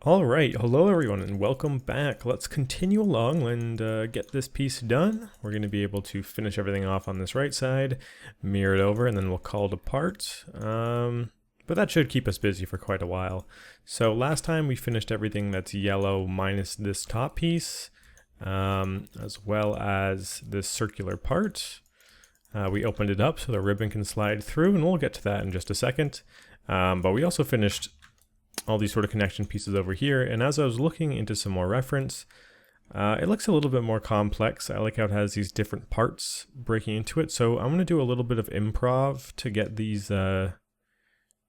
All right, hello everyone and welcome back. Let's continue along and get this piece done. We're going to be able to finish everything off on this right side, mirror it over, and then we'll call it apart. But that should keep us busy for quite a while. So last time we finished everything that's yellow minus this top piece, as well as this circular part. We opened it up so the ribbon can slide through, and we'll get to that in just a second. But we also finished all these sort of connection pieces over here, and as I was looking into some more reference, it looks a little bit more complex. I like how it has these different parts breaking into it, so I'm going to do a little bit of improv to get these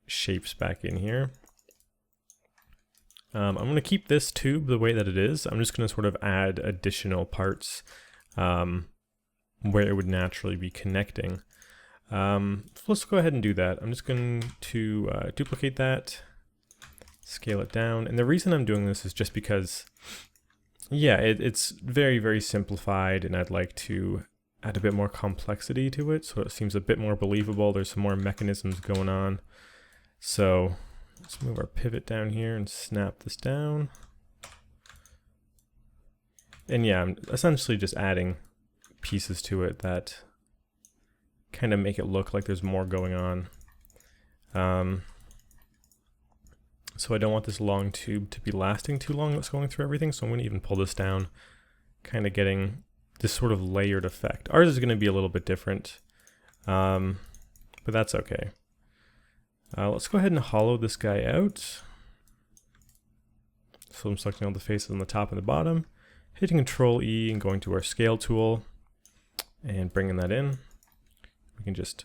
shapes back in here. I'm going to keep this tube the way that it is. I'm just going to sort of add additional parts where it would naturally be connecting. So let's go ahead and do that. I'm just going to duplicate that, scale it down, and the reason I'm doing this is just because, yeah, it's very, very simplified, and I'd like to add a bit more complexity to it so it seems a bit more believable. There's some more mechanisms going on. So let's move our pivot down here and snap this down. And yeah, I'm essentially just adding pieces to it that kind of make it look like there's more going on. So I don't want this long tube to be lasting too long that's going through everything, so I'm going to even pull this down, kind of getting this sort of layered effect. Ours is going to be a little bit different, but that's okay. Let's go ahead and hollow this guy out. So I'm selecting all the faces on the top and the bottom, hitting Control E and going to our scale tool and bringing that in. We can just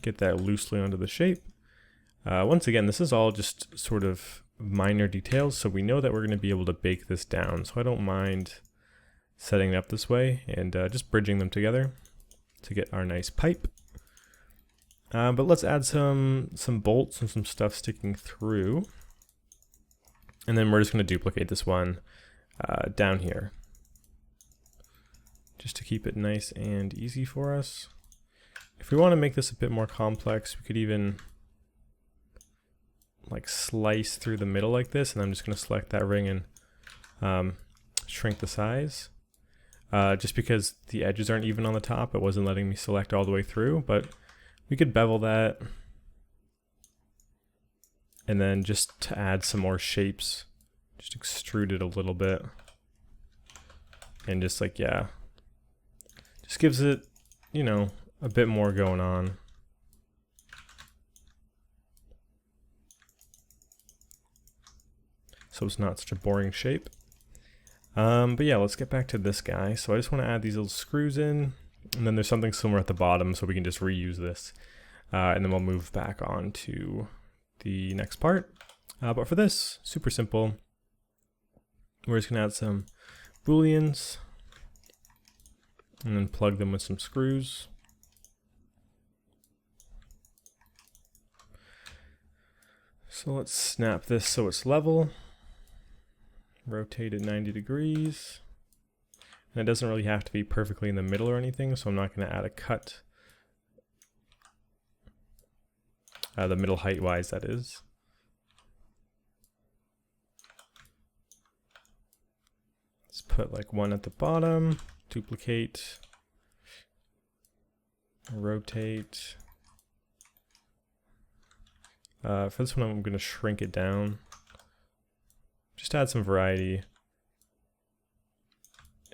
get that loosely onto the shape. Once again, this is all just sort of minor details, so we know that we're going to be able to bake this down. So I don't mind setting it up this way and just bridging them together to get our nice pipe. But let's add some bolts and some stuff sticking through. And then we're just going to duplicate this one down here, just to keep it nice and easy for us. If we want to make this a bit more complex, we could even like slice through the middle like this, and I'm just going to select that ring and shrink the size. Just because the edges aren't even on the top, it wasn't letting me select all the way through, but we could bevel that. And then just to add some more shapes, just extrude it a little bit. And just like, yeah, just gives it, you know, a bit more going on. So it's not such a boring shape. But yeah, let's get back to this guy. So I just want to add these little screws in, and then there's something similar at the bottom, so we can just reuse this. And then we'll move back on to the next part. But for this, super simple. We're just going to add some booleans, and then plug them with some screws. So let's snap this so it's level. Rotate it 90 degrees. And it doesn't really have to be perfectly in the middle or anything, so I'm not going to add a cut. The middle height wise, that is. Let's put like one at the bottom, duplicate, rotate. For this one, I'm going to shrink it down. Just add some variety.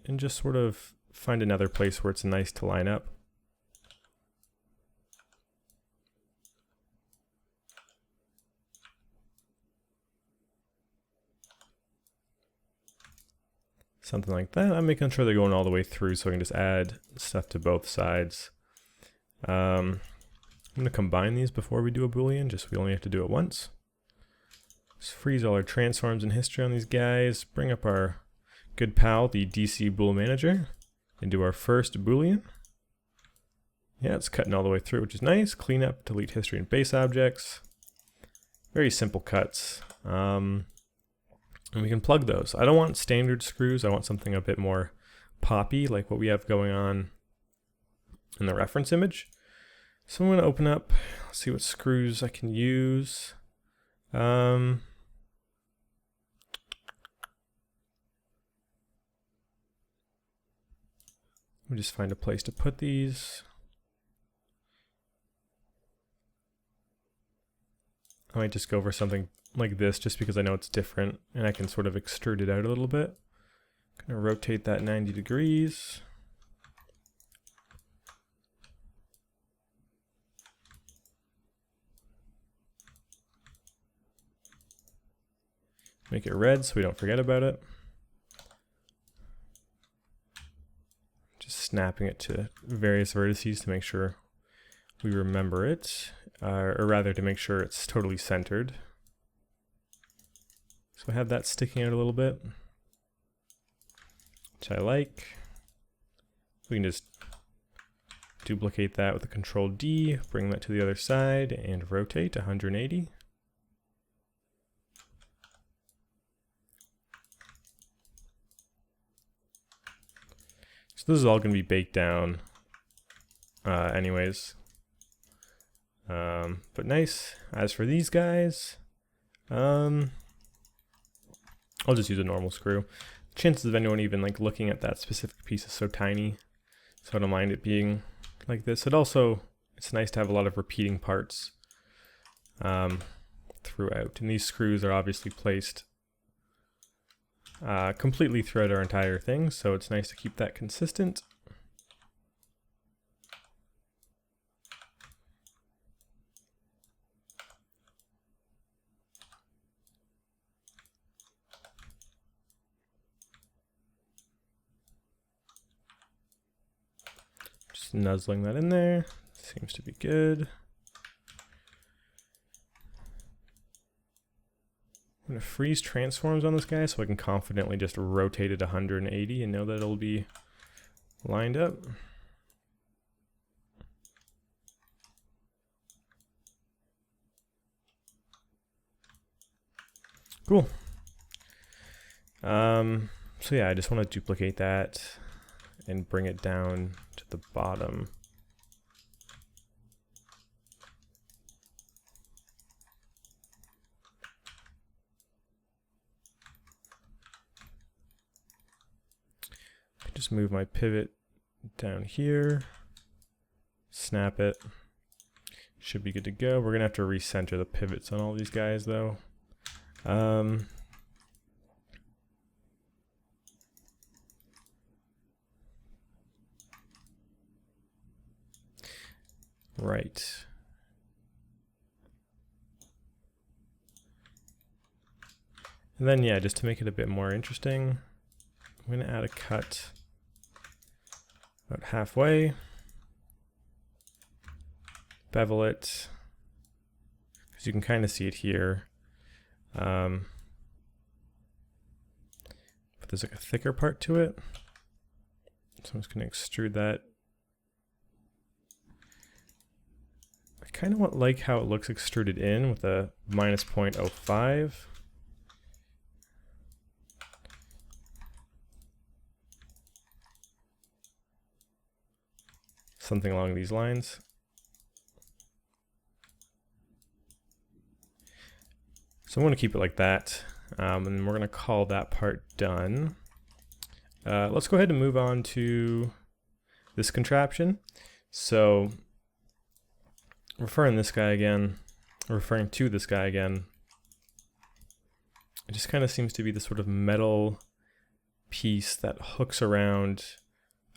And just sort of find another place where it's nice to line up. Something like that. I'm making sure they're going all the way through so I can just add stuff to both sides. I'm going to combine these before we do a boolean, just so we only have to do it once. Let's freeze all our transforms and history on these guys. Bring up our good pal, the DC Bool Manager, and do our first boolean. Yeah, it's cutting all the way through, which is nice. Clean up, delete history and base objects. Very simple cuts. And we can plug those. I don't want standard screws. I want something a bit more poppy, like what we have going on in the reference image. So I'm going to open up, let's see what screws I can use. Let me just find a place to put these. I might just go for something like this just because I know it's different and I can sort of extrude it out a little bit. Gonna rotate that 90 degrees. Make it red so we don't forget about it. Just snapping it to various vertices to make sure we remember it, or rather to make sure it's totally centered. So I have that sticking out a little bit, which I like. We can just duplicate that with a Control D, bring that to the other side, and rotate 180. So this is all going to be baked down anyways. But nice. As for these guys, I'll just use a normal screw. Chances of anyone even like looking at that specific piece is so tiny, so I don't mind it being like this. It's nice to have a lot of repeating parts throughout, and these screws are obviously placed completely throughout our entire thing, so it's nice to keep that consistent. Just nuzzling that in there, seems to be good. I'm going to freeze transforms on this guy so I can confidently just rotate it 180 and know that it'll be lined up. Cool. So yeah, I just want to duplicate that and bring it down to the bottom. Just move my pivot down here, snap it, should be good to go. We're gonna have to recenter the pivots on all these guys though. Right. And then yeah, just to make it a bit more interesting, I'm gonna add a cut about halfway, bevel it, because you can kind of see it here. But there's like a thicker part to it, so I'm just gonna extrude that. I kind of like how it looks extruded in with a minus 0.05. Something along these lines. So I'm going to keep it like that, and we're going to call that part done. Let's go ahead and move on to this contraption. So referring to this guy again, it just kind of seems to be this sort of metal piece that hooks around,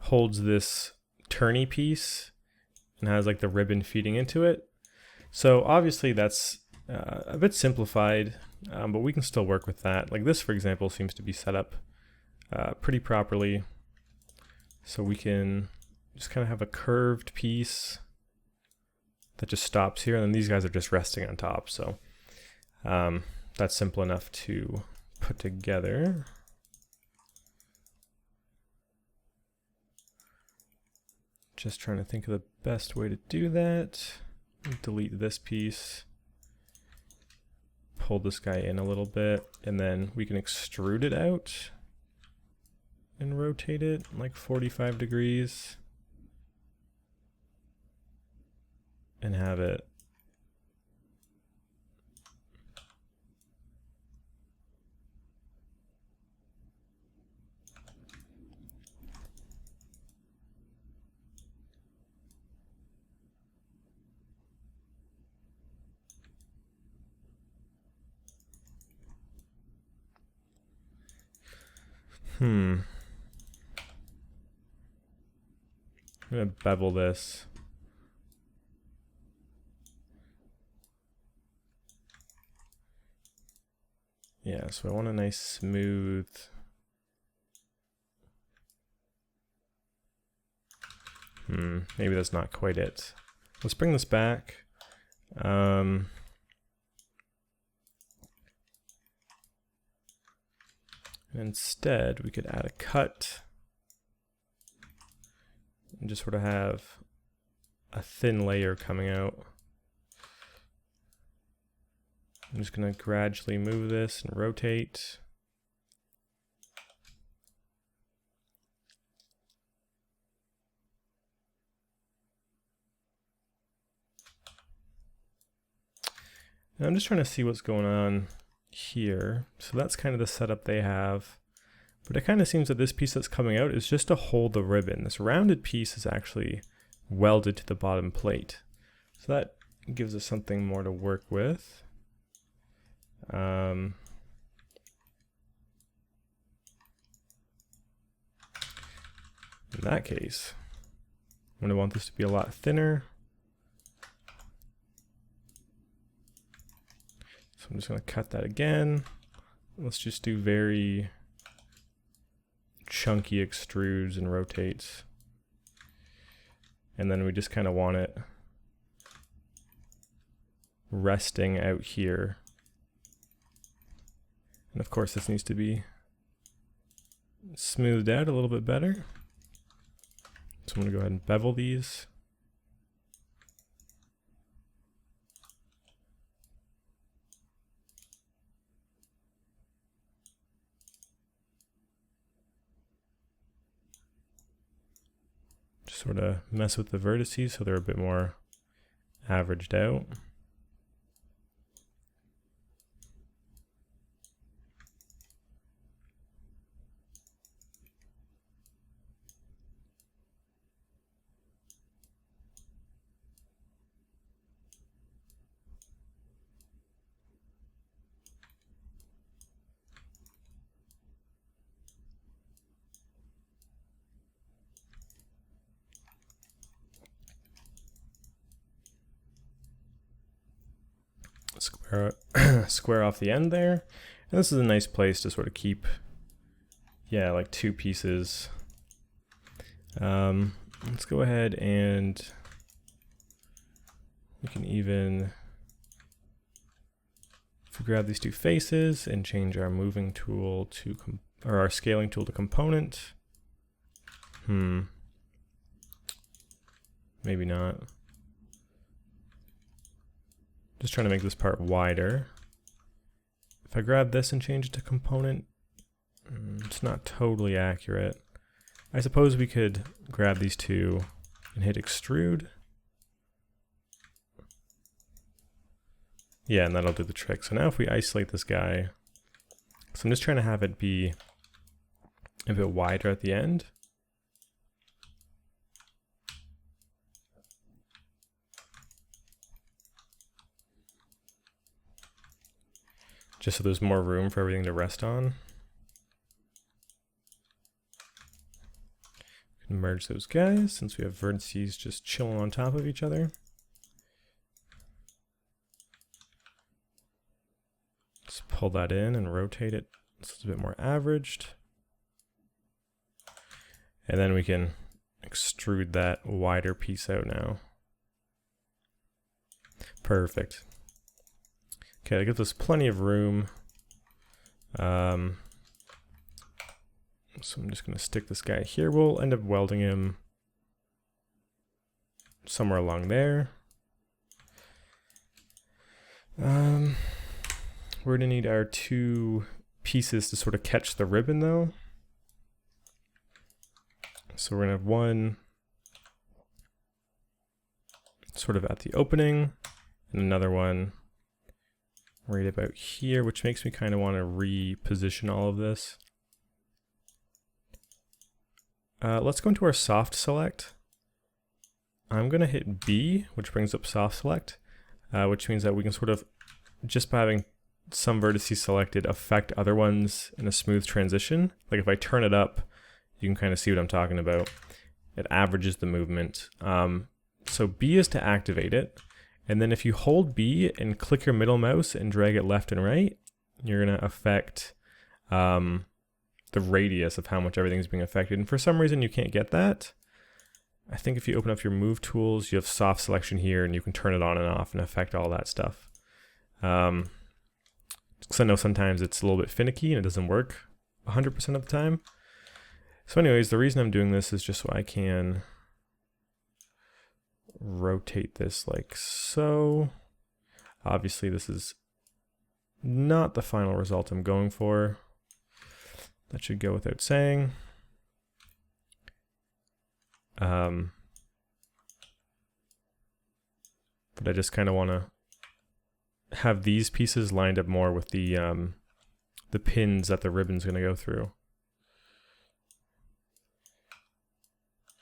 holds this turny piece, and has like the ribbon feeding into it. So obviously that's a bit simplified, but we can still work with that. Like this, for example, seems to be set up pretty properly. So we can just kind of have a curved piece that just stops here, and then these guys are just resting on top. So that's simple enough to put together. Just trying to think of the best way to do that. Delete this piece. Pull this guy in a little bit, and then we can extrude it out and rotate it like 45 degrees and have it I'm gonna bevel this. Yeah, so I want a nice smooth. Maybe that's not quite it. Let's bring this back. Instead, we could add a cut and just sort of have a thin layer coming out. I'm just going to gradually move this and rotate. And I'm just trying to see what's going on here. So that's kind of the setup they have. But it kind of seems that this piece that's coming out is just to hold the ribbon. This rounded piece is actually welded to the bottom plate. So that gives us something more to work with. In that case, I'm going to want this to be a lot thinner. So I'm just going to cut that again. Let's just do very chunky extrudes and rotates. And then we just kind of want it resting out here. And of course this needs to be smoothed out a little bit better. So I'm going to go ahead and bevel these. Just sort of mess with the vertices so they're a bit more averaged out. Square off the end there. And this is a nice place to sort of keep, yeah, like two pieces. Let's go ahead and we can even, if we grab these two faces and change our moving tool to, or our scaling tool to component. Maybe not. Just trying to make this part wider. If I grab this and change it to component, it's not totally accurate. I suppose we could grab these two and hit extrude. Yeah, and that'll do the trick. So now if we isolate this guy, so I'm just trying to have it be a bit wider at the end. Just so there's more room for everything to rest on. Merge those guys since we have vertices just chilling on top of each other. Just pull that in and rotate it so it's a bit more averaged. And then we can extrude that wider piece out now. Perfect. Okay, that gives us plenty of room. So I'm just going to stick this guy here. We'll end up welding him somewhere along there. We're going to need our two pieces to sort of catch the ribbon though. So we're going to have one sort of at the opening and another one right about here, which makes me kind of want to reposition all of this. Let's go into our soft select. I'm going to hit B, which brings up soft select, which means that we can sort of, just by having some vertices selected affect other ones in a smooth transition. Like if I turn it up, you can kind of see what I'm talking about. It averages the movement. So B is to activate it. And then if you hold B and click your middle mouse and drag it left and right, you're going to affect the radius of how much everything's being affected. And for some reason you can't get that. I think if you open up your move tools, you have soft selection here and you can turn it on and off and affect all that stuff. Because I know sometimes it's a little bit finicky and it doesn't work 100% of the time. So anyways, the reason I'm doing this is just so I can rotate this like so. Obviously this is not the final result I'm going for. That should go without saying. But I just kind of want to have these pieces lined up more with the pins that the ribbon's going to go through.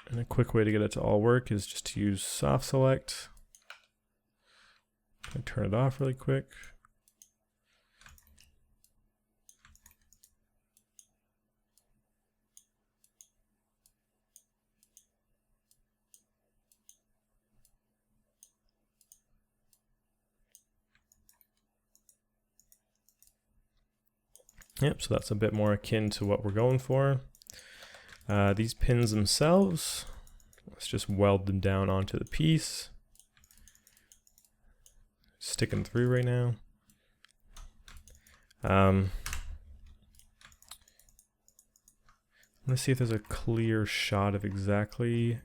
And a quick way to get it to all work is just to use soft select. I turn it off really quick. Yep, so that's a bit more akin to what we're going for. These pins themselves, let's just weld them down onto the piece. Stick them through right now. Let's see if there's a clear shot of exactly.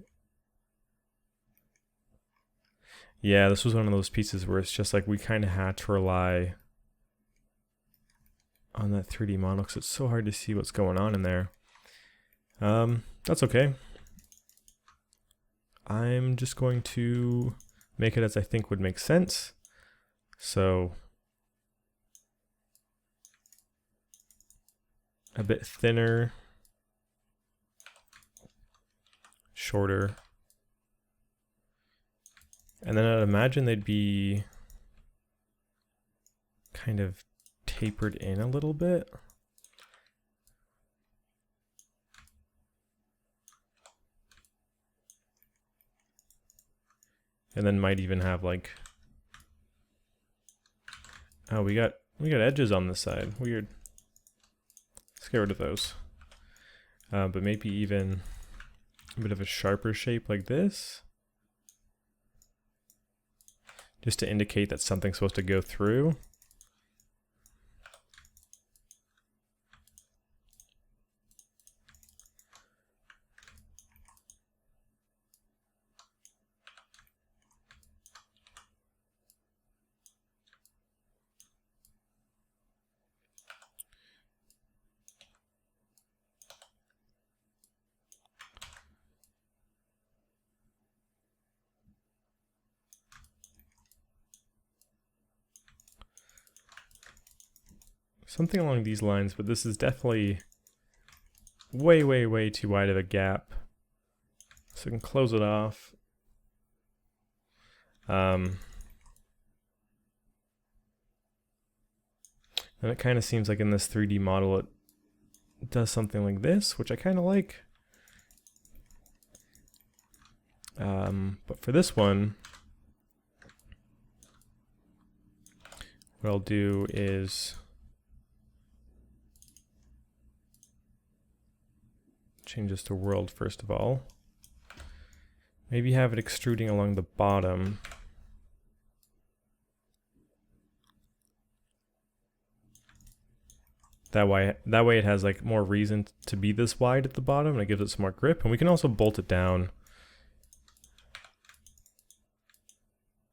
Yeah, this was one of those pieces where it's just like we kind of had to rely on that 3D model because it's so hard to see what's going on in there. That's okay. I'm just going to make it as I think would make sense. So a bit thinner, shorter, and then I'd imagine they'd be kind of tapered in a little bit. And then might even have like, oh, we got edges on this side. Weird. Let's get rid of those. But maybe even a bit of a sharper shape like this, just to indicate that something's supposed to go through. Something along these lines, but this is definitely way, way, way too wide of a gap. So we can close it off. And it kind of seems like in this 3D model it does something like this, which I kind of like. But for this one, what I'll do is change this to world first of all. Maybe have it extruding along the bottom. That way it has like more reason to be this wide at the bottom, and it gives it some more grip. And we can also bolt it down,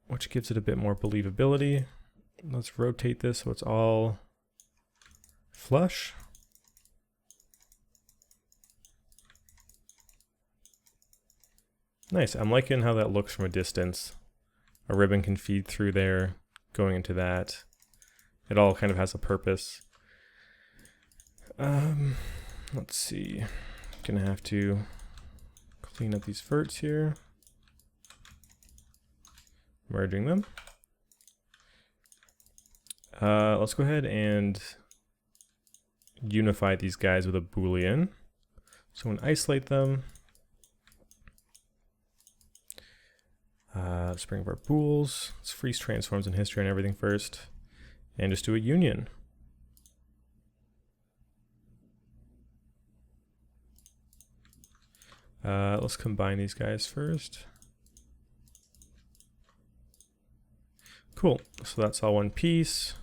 which gives it a bit more believability. Let's rotate this so it's all flush. Nice. I'm liking how that looks from a distance. A ribbon can feed through there, going into that. It all kind of has a purpose. Let's see. Gonna have to clean up these verts here. Merging them. Let's go ahead and unify these guys with a Boolean. So I'm going to isolate them. Let's bring up our bools. Let's freeze transforms and history and everything first. And just do a union. Let's combine these guys first. Cool, so that's all one piece.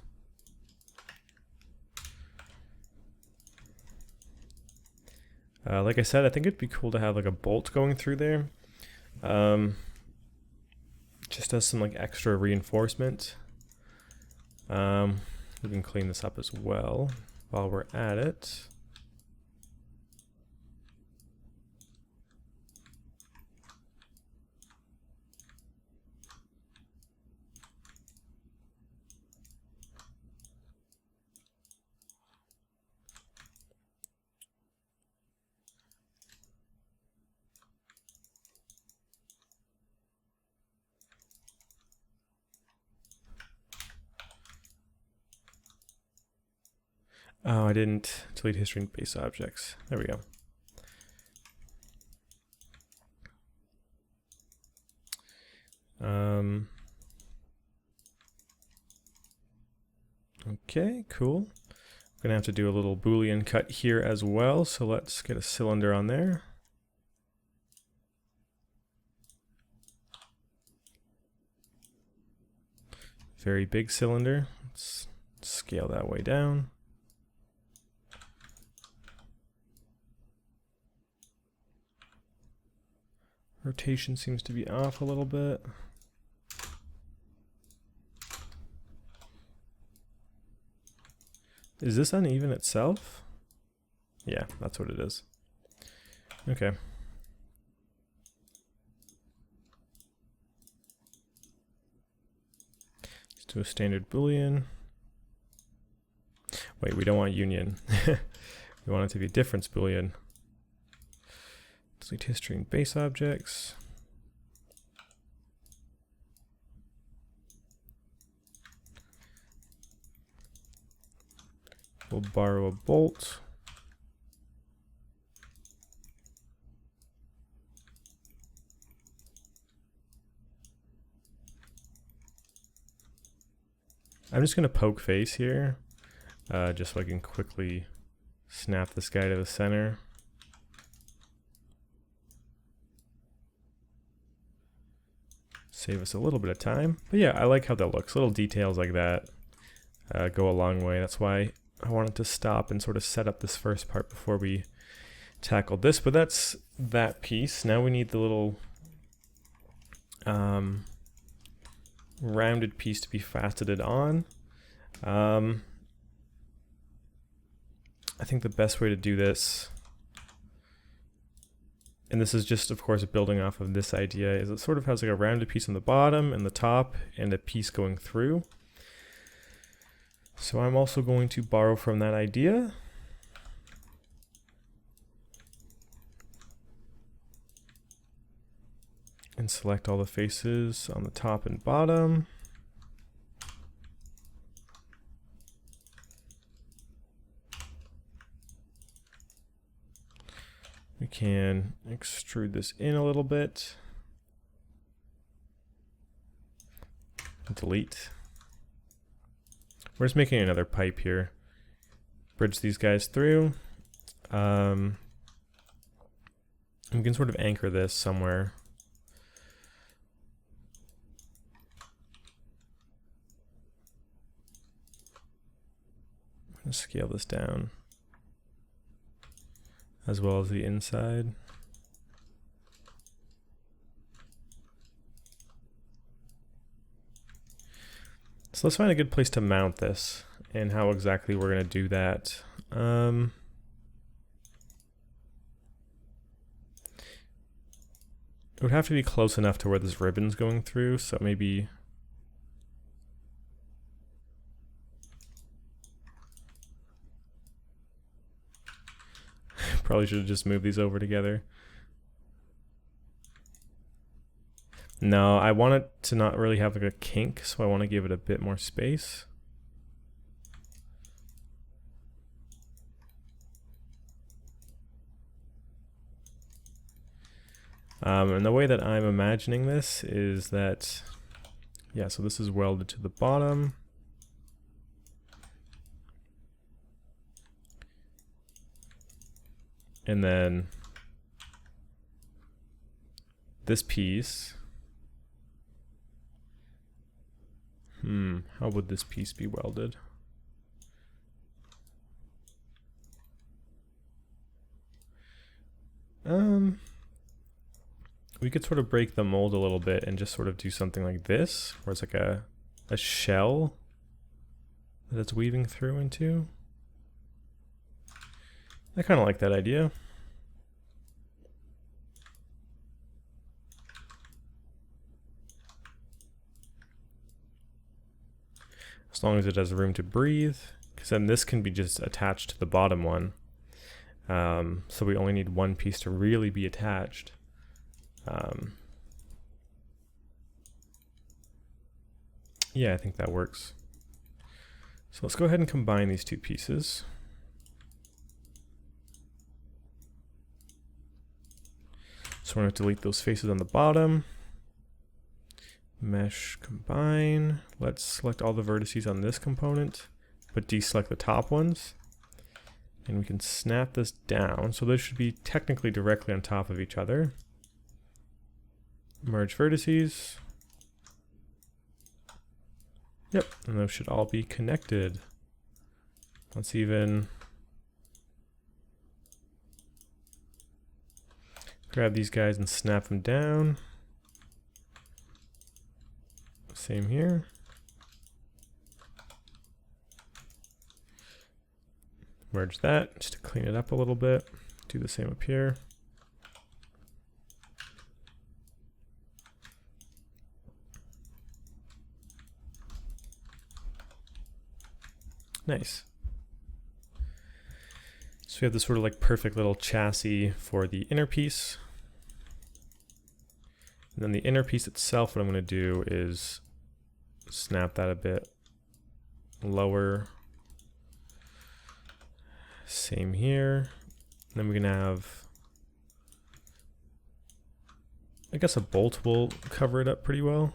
Like I said, I think it'd be cool to have like a bolt going through there. Just as some like extra reinforcement. We can clean this up as well while we're at it. Oh, I didn't delete history and base objects. There we go. Okay, cool. I'm gonna have to do a little Boolean cut here as well, so let's get a cylinder on there. Very big cylinder. Let's scale that way down. Rotation seems to be off a little bit. Is this uneven itself? Yeah, that's what it is. Okay. Let's do a standard Boolean. Wait, we don't want union. We want it to be a difference Boolean. Delete history and base objects. We'll borrow a bolt. I'm just going to poke face here, just so I can quickly snap this guy to the center. Save us a little bit of time. But yeah, I like how that looks. Little details like that go a long way. That's why I wanted to stop and sort of set up this first part before we tackled this. But that's that piece. Now we need the little rounded piece to be faceted on. I think the best way to do this, and this is just, of course, building off of this idea, is it sort of has like a rounded piece on the bottom and the top and a piece going through. So I'm also going to borrow from that idea. And select all the faces on the top and bottom. We can extrude this in a little bit. Delete. We're just making another pipe here. Bridge these guys through. We can sort of anchor this somewhere. I'm gonna scale this down, as well as the inside. So let's find a good place to mount this and how exactly we're going to do that. It would have to be close enough to where this ribbon's going through, so maybe probably should have just moved these over together. No, I want it to not really have like a kink, so I want to give it a bit more space. And the way that I'm imagining this is that, yeah, so this is welded to the bottom. And then this piece, how would this piece be welded? We could sort of break the mold a little bit and just sort of do something like this, where it's like a shell that it's weaving through into. I kind of like that idea. As long as it has room to breathe, because then this can be just attached to the bottom one. So we only need one piece to really be attached. Yeah, I think that works. So let's go ahead and combine these two pieces. So we're going to delete those faces on the bottom. Mesh combine. Let's select all the vertices on this component, but deselect the top ones. And we can snap this down. So those should be technically directly on top of each other. Merge vertices. Yep, and those should all be connected. Let's even grab these guys and snap them down. Same here. Merge that just to clean it up a little bit. Do the same up here. Nice. So we have this sort of like perfect little chassis for the inner piece. And then the inner piece itself, what I'm going to do is snap that a bit lower. Same here. And then we're going to have, I guess a bolt will cover it up pretty well.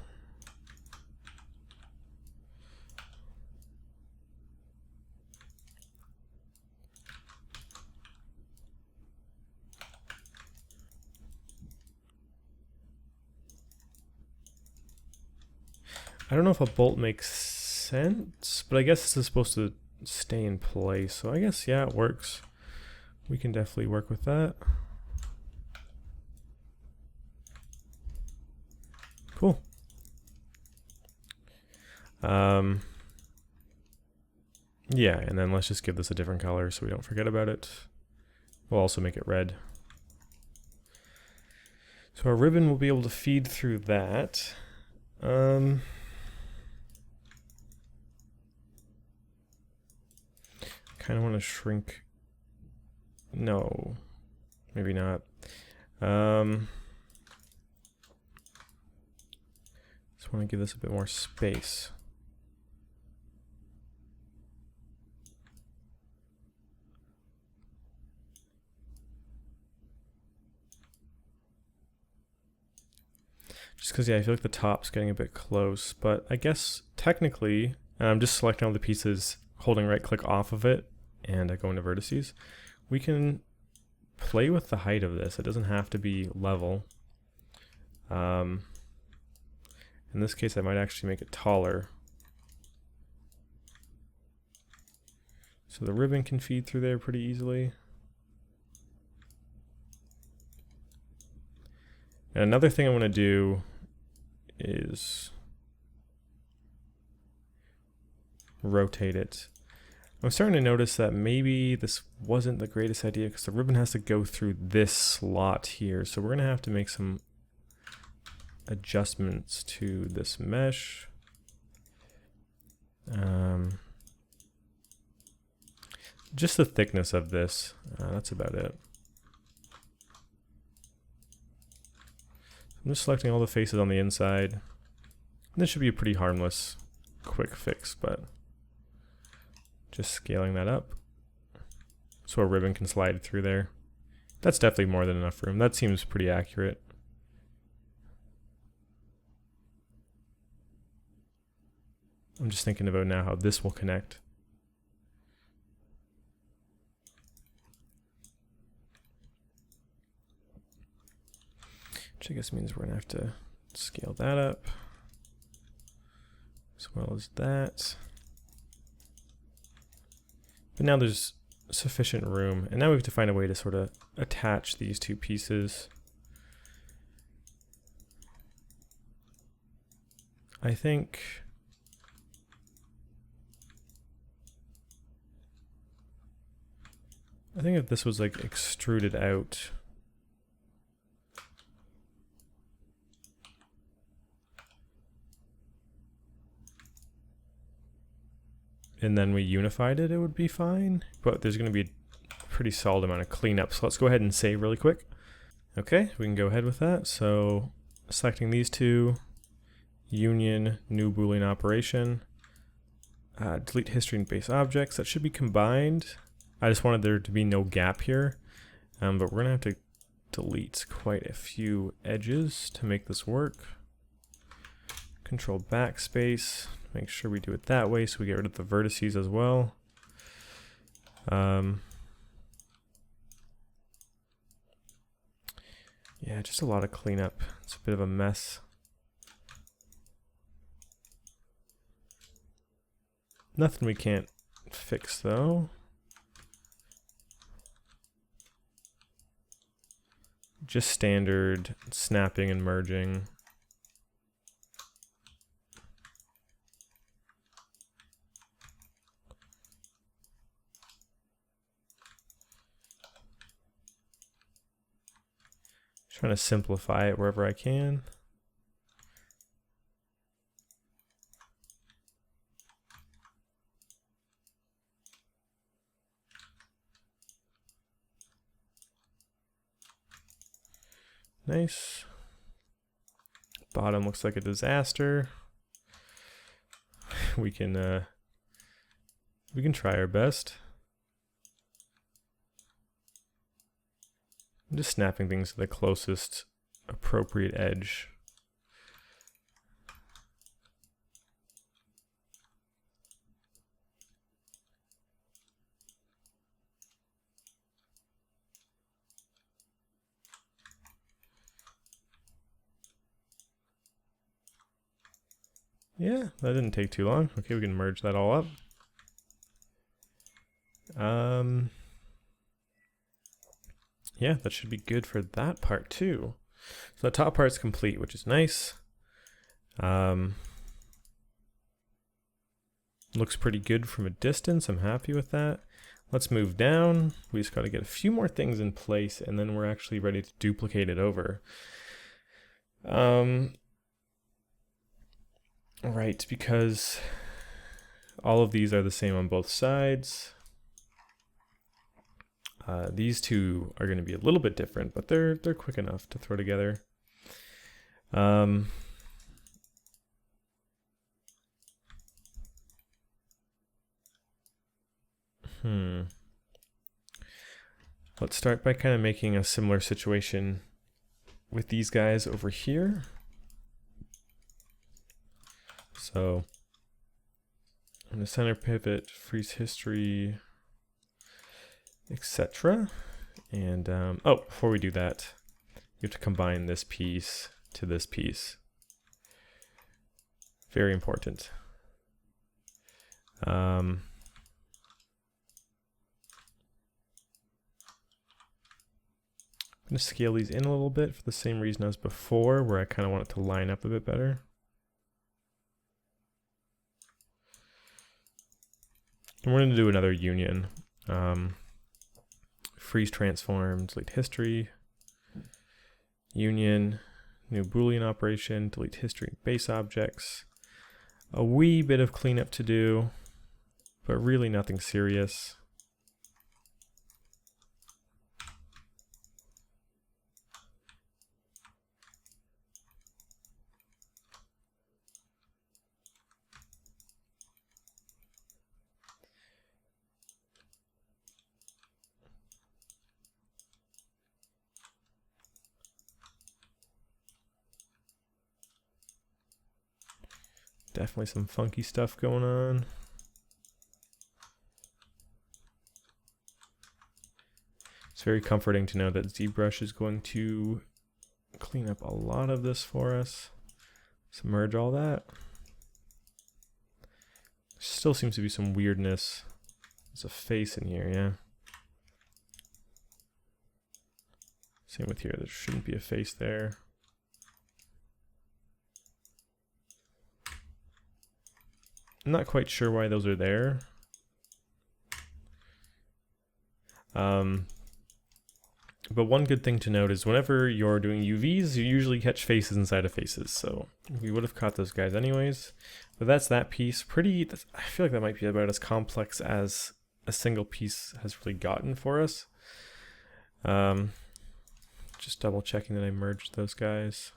I don't know if a bolt makes sense, but I guess this is supposed to stay in place. So I guess, yeah, it works. We can definitely work with that. Cool. Yeah, and then let's just give this a different color so we don't forget about it. We'll also make it red. So our ribbon will be able to feed through that. Kind of want to shrink. No, maybe not. Just want to give this a bit more space. Just because, yeah, I feel like the top's getting a bit close, but I guess technically, and I'm just selecting all the pieces, holding right click off of it, and I go into vertices. We can play with the height of this. It doesn't have to be level. In this case, I might actually make it taller. So the ribbon can feed through there pretty easily. And another thing I want to do is rotate it. I'm starting to notice that maybe this wasn't the greatest idea because the ribbon has to go through this slot here. So we're going to have to make some adjustments to this mesh. Just the thickness of this, that's about it. I'm just selecting all the faces on the inside. This should be a pretty harmless, quick fix, but just scaling that up so a ribbon can slide through there. That's definitely more than enough room. That seems pretty accurate. I'm just thinking about now how this will connect. Which I guess means we're gonna have to scale that up as well as that. But now there's sufficient room, and now we have to find a way to sort of attach these two pieces. I think if this was like extruded out, and then we unified it, it would be fine. But there's going to be a pretty solid amount of cleanup. So let's go ahead and save really quick. Okay, we can go ahead with that. So selecting these two, union, new Boolean operation, delete history and base objects. That should be combined. I just wanted there to be no gap here, but we're going to have to delete quite a few edges to make this work. Control backspace. Make sure we do it that way so we get rid of the vertices as well. Yeah, just a lot of cleanup. It's a bit of a mess. Nothing we can't fix though. Just standard snapping and merging. Trying to simplify it wherever I can. Nice. Bottom looks like a disaster. We can try our best. I'm just snapping things to the closest appropriate edge. Yeah, that didn't take too long. Okay, we can merge that all up. Yeah, that should be good for that part too. So the top part's complete, which is nice. Looks pretty good from a distance. I'm happy with that. Let's move down. We just got to get a few more things in place, and then we're actually ready to duplicate it over. Right, because all of these are the same on both sides. These two are going to be a little bit different, but they're quick enough to throw together. Let's start by kind of making a similar situation with these guys over here. So I'm going to center pivot, freeze history, etc. And oh, before we do that, you have to combine this piece to this piece. Very important. I'm going to scale these in a little bit for the same reason as before, where I kind of want it to line up a bit better. And we're going to do another union. Freeze transform, delete history, union, new Boolean operation, delete history and base objects. A wee bit of cleanup to do, but really nothing serious. Definitely some funky stuff going on. It's very comforting to know that ZBrush is going to clean up a lot of this for us. Submerge all that. Still seems to be some weirdness. There's a face in here, yeah. Same with here, there shouldn't be a face there. I'm not quite sure why those are there. But one good thing to note is whenever you're doing UVs, you usually catch faces inside of faces. So we would have caught those guys anyways. But that's that piece. I feel like that might be about as complex as a single piece has really gotten for us. Just double checking that I merged those guys.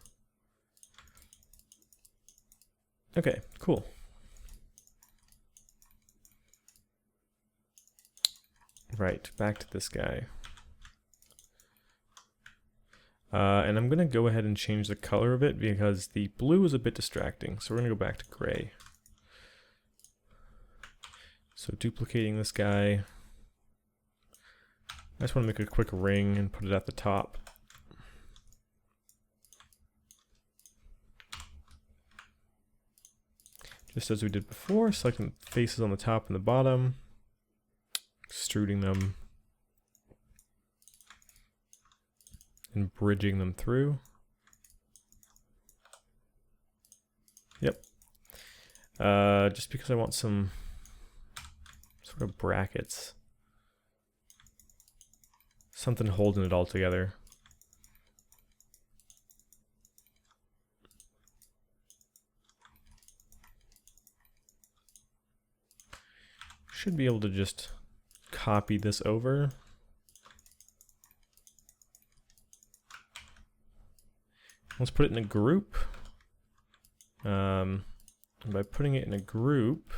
Okay, cool. Right, back to this guy. And I'm going to go ahead and change the color of it because the blue is a bit distracting. So we're going to go back to gray. So duplicating this guy. I just want to make a quick ring and put it at the top. Just as we did before, selecting the faces on the top and the bottom. Extruding them. And bridging them through. Yep. Just because I want some sort of brackets. Something holding it all together. Should be able to just copy this over. Let's put it in a group. And by putting it in a group,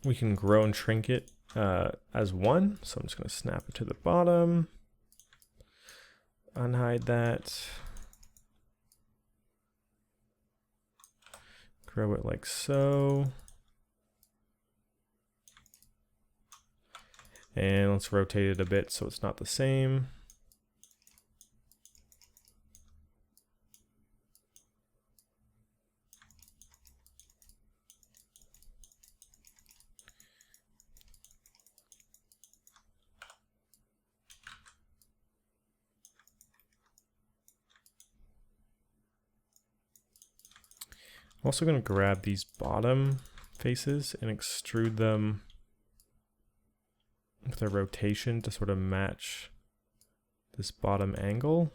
we can grow and shrink it as one. So I'm just going to snap it to the bottom, unhide that, grow it like so. And let's rotate it a bit so it's not the same. I'm also going to grab these bottom faces and extrude them with a rotation to sort of match this bottom angle.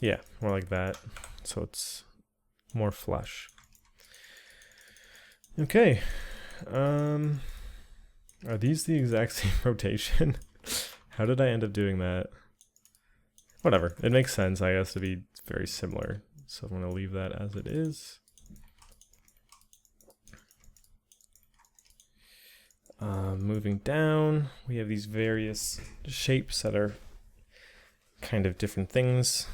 Yeah, more like that. So it's more flush. Okay. Are these the exact same rotation? How did I end up doing that? Whatever. It makes sense, I guess, to be very similar. So I'm going to leave that as it is. Moving down, we have these various shapes that are kind of different things.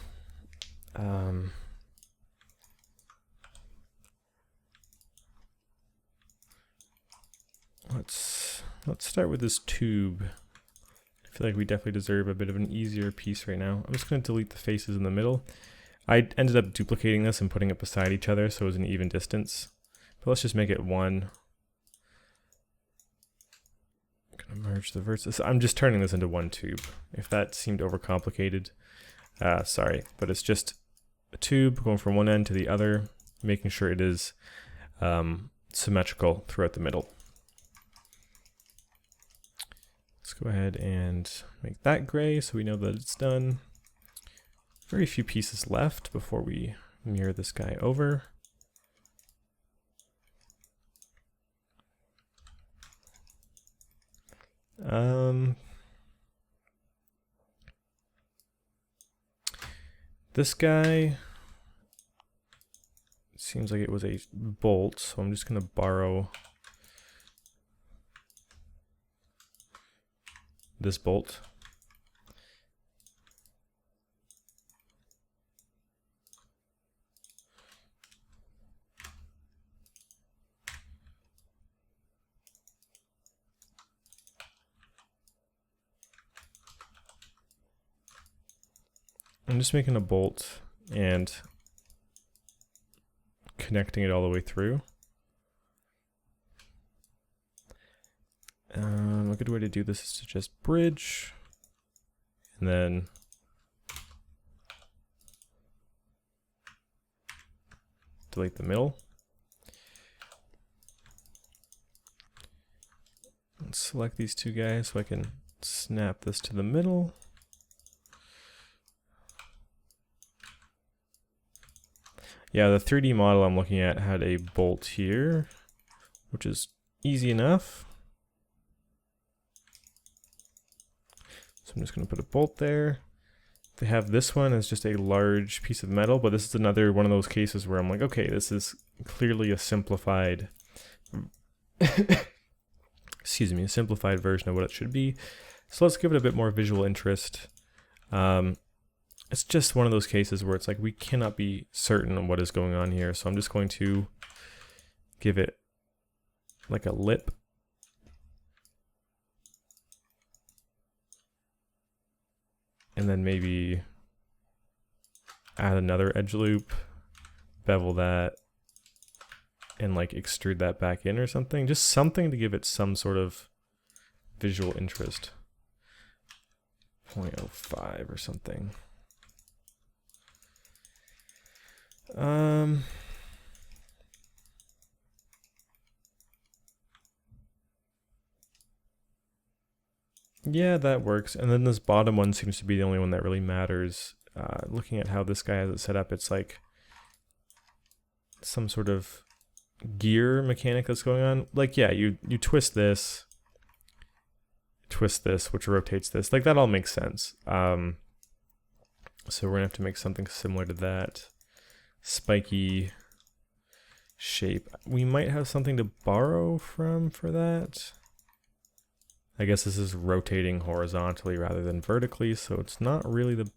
Let's start with this tube. I feel like we definitely deserve a bit of an easier piece right now. I'm just going to delete the faces in the middle. I ended up duplicating this and putting it beside each other so it was an even distance. But let's just make it one. I'm going to merge the vertices. I'm just turning this into one tube. If that seemed overcomplicated, sorry. But it's just a tube going from one end to the other, making sure it is symmetrical throughout the middle. Let's go ahead and make that gray so we know that it's done. Very few pieces left before we mirror this guy over. This guy seems like it was a bolt, so I'm just gonna borrow this bolt. I'm just making a bolt and connecting it all the way through. A good way to do this is to just bridge and then delete the middle. And select these two guys so I can snap this to the middle. Yeah, the 3D model I'm looking at had a bolt here, which is easy enough. So I'm just going to put a bolt there. They have this one as just a large piece of metal, but this is another one of those cases where I'm like, okay, this is clearly a simplified, excuse me, a simplified version of what it should be. So let's give it a bit more visual interest. It's just one of those cases where it's like we cannot be certain on what is going on here. So I'm just going to give it like a lip. And then maybe add another edge loop, bevel that, and like extrude that back in or something. Just something to give it some sort of visual interest. 0.05 or something. Yeah, that works. And then this bottom one seems to be the only one that really matters. Looking at how this guy has it set up, it's like some sort of gear mechanic that's going on. Like, yeah, you twist this, which rotates this. Like, that all makes sense. So we're gonna have to make something similar to that. Spiky shape. We might have something to borrow from for that. I guess this is rotating horizontally rather than vertically, so it's not really the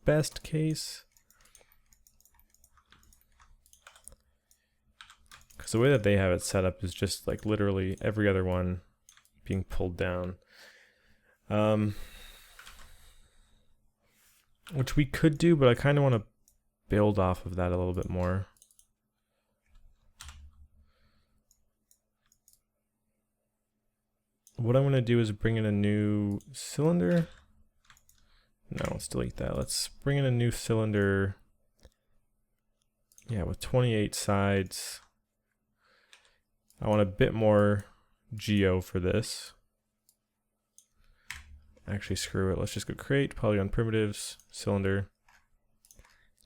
best case. Because the way that they have it set up is just like literally every other one being pulled down. Which we could do, but I kind of want to build off of that a little bit more. What I'm going to do is bring in a new cylinder. No, let's delete that. Let's bring in a new cylinder. Yeah, with 28 sides. I want a bit more geo for this. Actually, screw it. Let's just go create polygon primitives, cylinder.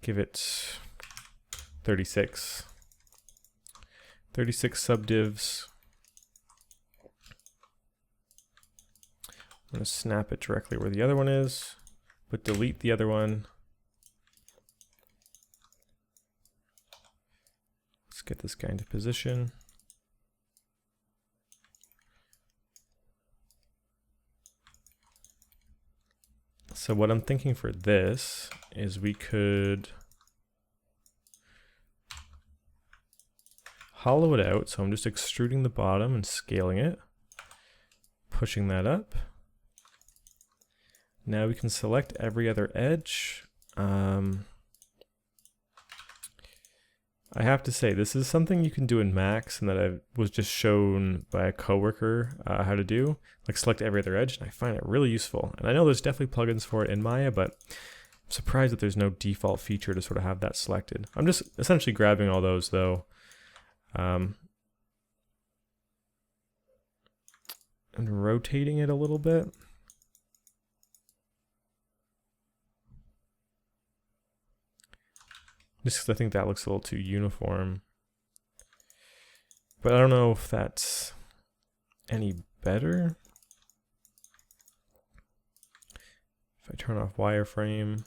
Give it 36. 36 subdivs. I'm going to snap it directly where the other one is, but delete the other one. Let's get this guy into position. So what I'm thinking for this is we could hollow it out. So I'm just extruding the bottom and scaling it, pushing that up. Now we can select every other edge. I have to say, this is something you can do in Max and that I was just shown by a coworker how to do. Like select every other edge, and I find it really useful. And I know there's definitely plugins for it in Maya, but I'm surprised that there's no default feature to sort of have that selected. I'm just essentially grabbing all those though. And rotating it a little bit. Just because I think that looks a little too uniform. But I don't know if that's any better. If I turn off wireframe,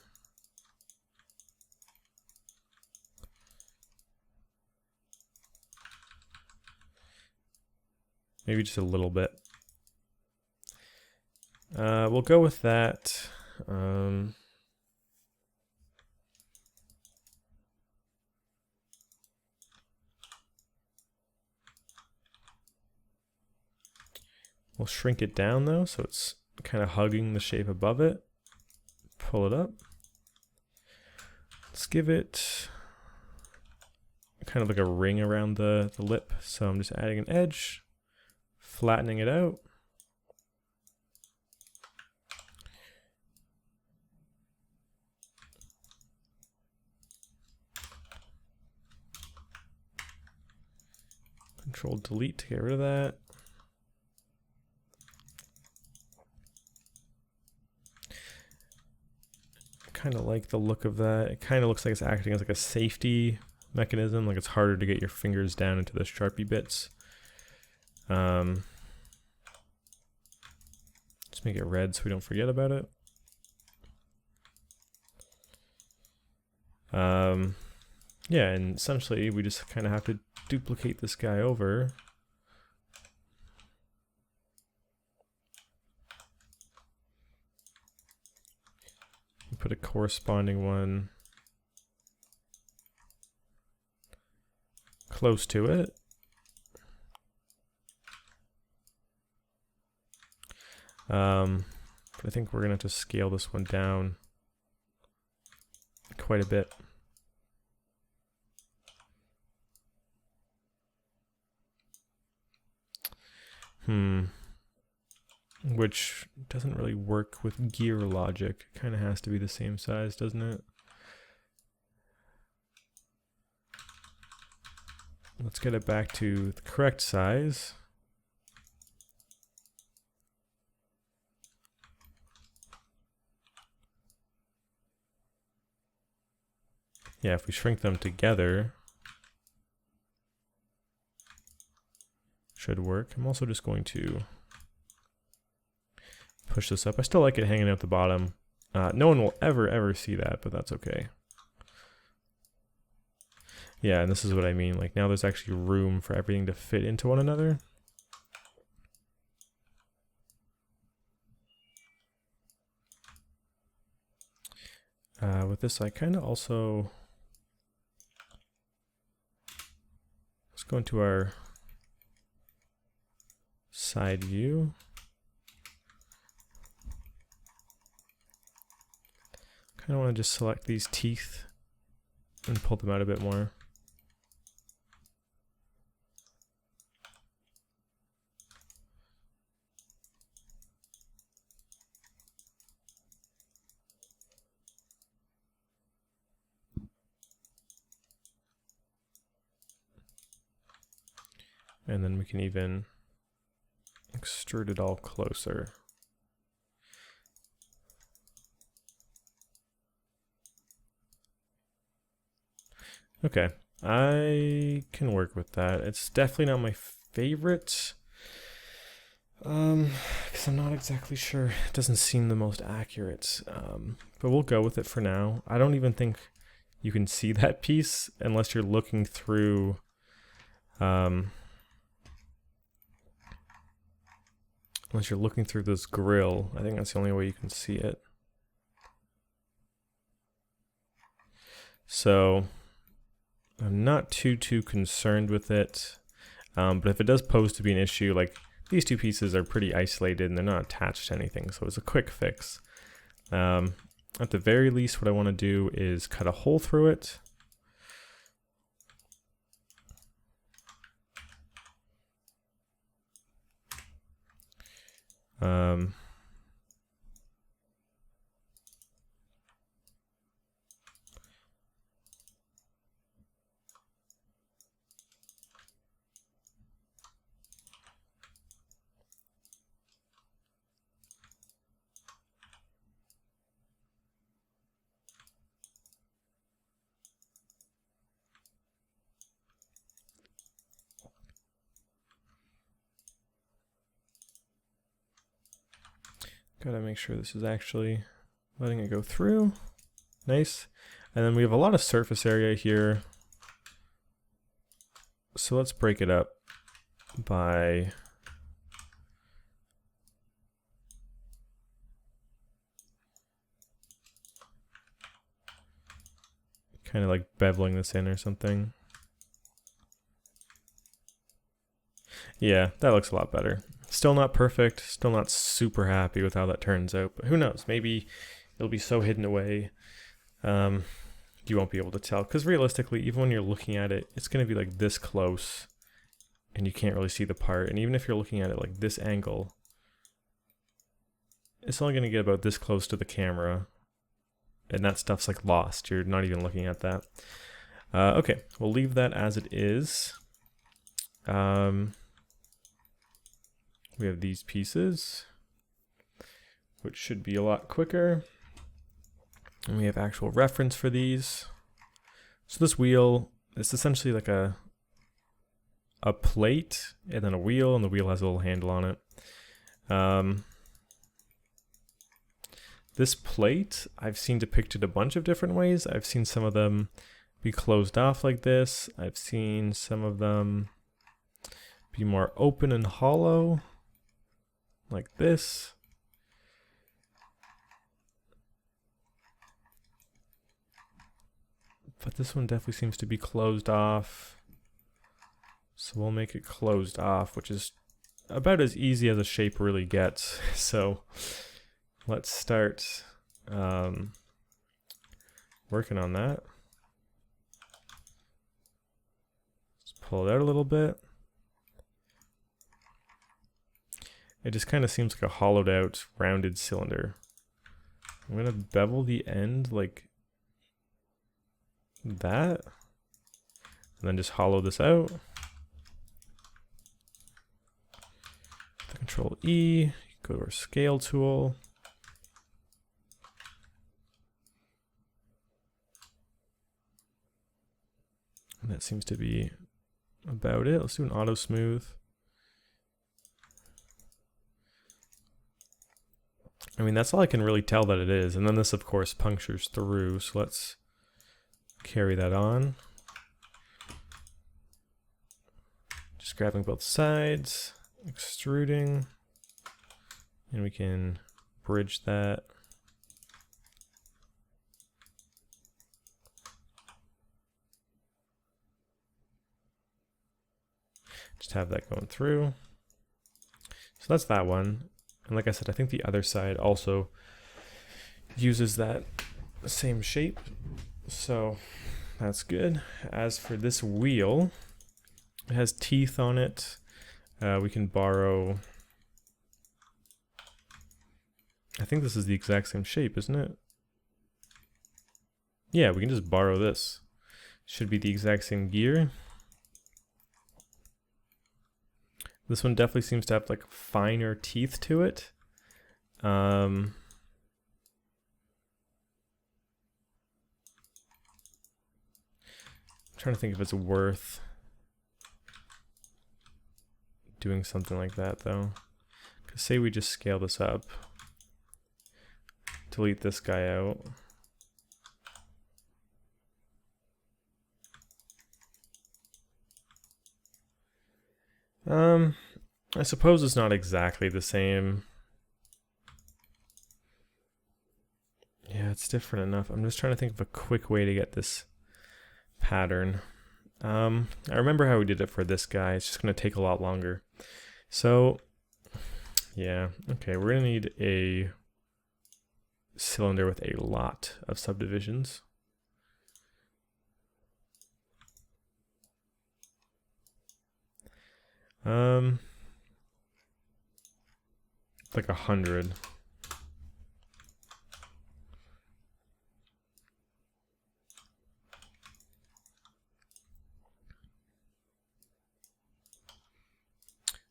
maybe just a little bit. We'll go with that. We'll shrink it down though, so it's kind of hugging the shape above it. Pull it up. Let's give it kind of like a ring around the lip. So I'm just adding an edge, flattening it out. Control delete to get rid of that. Kind of like the look of that. It kind of looks like it's acting as like a safety mechanism, like it's harder to get your fingers down into the Sharpie bits. Just make it red so we don't forget about it. Yeah, and essentially we just kind of have to duplicate this guy over. Put a corresponding one close to it. But I think we're gonna have to scale this one down quite a bit. Which doesn't really work with gear logic. It kind of has to be the same size, doesn't it? Let's get it back to the correct size. Yeah, if we shrink them together, should work. I'm also just going to push this up. I still like it hanging out the bottom. No one will ever see that, but that's okay. Yeah, and this is what I mean. Like now there's actually room for everything to fit into one another. With this, I kind of also, let's go into our side view. Kind of want to just select these teeth and pull them out a bit more. And then we can even extrude it all closer. Okay, I can work with that. It's definitely not my favorite, because I'm not exactly sure. It doesn't seem the most accurate, but we'll go with it for now. I don't even think you can see that piece unless you're looking through, this grill. I think that's the only way you can see it. So I'm not too concerned with it, but if it does pose to be an issue, like these two pieces are pretty isolated and they're not attached to anything, so it's a quick fix. At the very least, what I want to do is cut a hole through it. Gotta make sure this is actually letting it go through. Nice. And then we have a lot of surface area here. So let's break it up by kind of like beveling this in or something. Yeah, that looks a lot better. Still not perfect, still not super happy with how that turns out, but who knows, maybe it'll be so hidden away you won't be able to tell, because realistically, even when you're looking at it, it's going to be like this close and you can't really see the part, and even if you're looking at it like this angle, it's only going to get about this close to the camera, and that stuff's like lost. You're not even looking at that. Okay, we'll leave that as it is. We have these pieces, which should be a lot quicker. And we have actual reference for these. So this wheel is essentially like a plate and then a wheel, and the wheel has a little handle on it. This plate I've seen depicted a bunch of different ways. I've seen some of them be closed off like this. I've seen some of them be more open and hollow like this. But this one definitely seems to be closed off. So we'll make it closed off, which is about as easy as a shape really gets. So let's start working on that. Let's pull it out a little bit. It just kind of seems like a hollowed out, rounded cylinder. I'm going to bevel the end like that, and then just hollow this out. The Control E, go to our scale tool. And that seems to be about it. Let's do an auto smooth. I mean, that's all I can really tell that it is. And then this, of course, punctures through. So let's carry that on. Just grabbing both sides, extruding, and we can bridge that. Just have that going through. So that's that one. And like I said, I think the other side also uses that same shape. So that's good. As for this wheel, it has teeth on it. We can borrow, I think this is the exact same shape, isn't it? Yeah, we can just borrow this. Should be the exact same gear. This one definitely seems to have like finer teeth to it. I'm trying to think if it's worth doing something like that though. Because say we just scale this up, delete this guy out. I suppose it's not exactly the same. Yeah, it's different enough. I'm just trying to think of a quick way to get this pattern. I remember how we did it for this guy. It's just going to take a lot longer. So, yeah. Okay, we're going to need a cylinder with a lot of subdivisions. Like 100.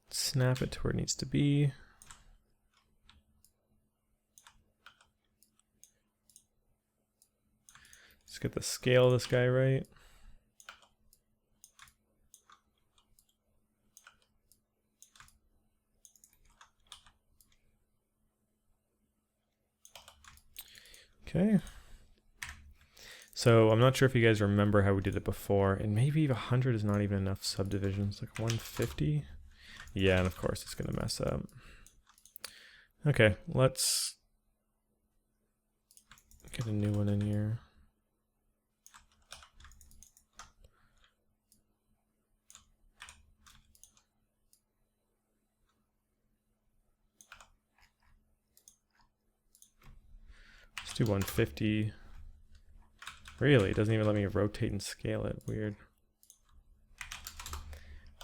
Snap it to where it needs to be. Let's get the scale of this guy right. Okay. So I'm not sure if you guys remember how we did it before, and maybe 100 is not even enough subdivisions, like 150. Yeah, and of course it's gonna mess up. Okay, let's get a new one in here. Let's do 150. Really, it doesn't even let me rotate and scale it. Weird.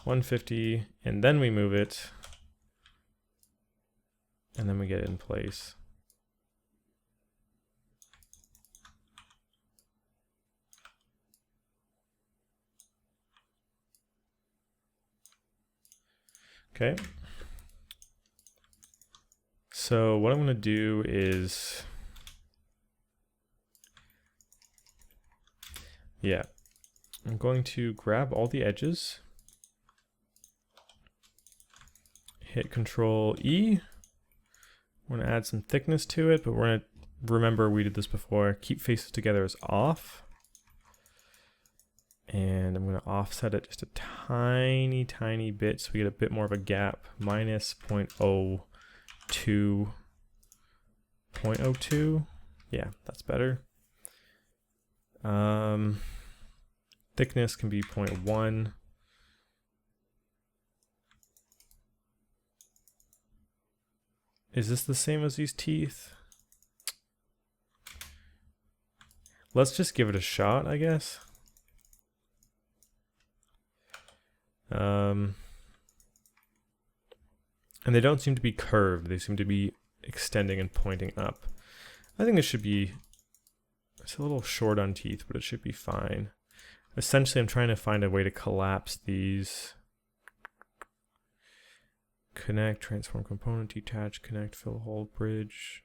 150, and then we move it, and then we get it in place. Okay. So what I'm going to do is, yeah, I'm going to grab all the edges, hit Control E. We're going to add some thickness to it, but we're going to remember we did this before. Keep faces together as off. And I'm going to offset it just a tiny, tiny bit so we get a bit more of a gap. Minus 0.02. 0.02. Yeah, that's better. Thickness can be 0.1. Is this the same as these teeth? Let's just give it a shot, I guess. And they don't seem to be curved. They seem to be extending and pointing up. I think it should be, it's a little short on teeth, but it should be fine. Essentially, I'm trying to find a way to collapse these. Connect, transform component, detach, connect, fill hole, bridge.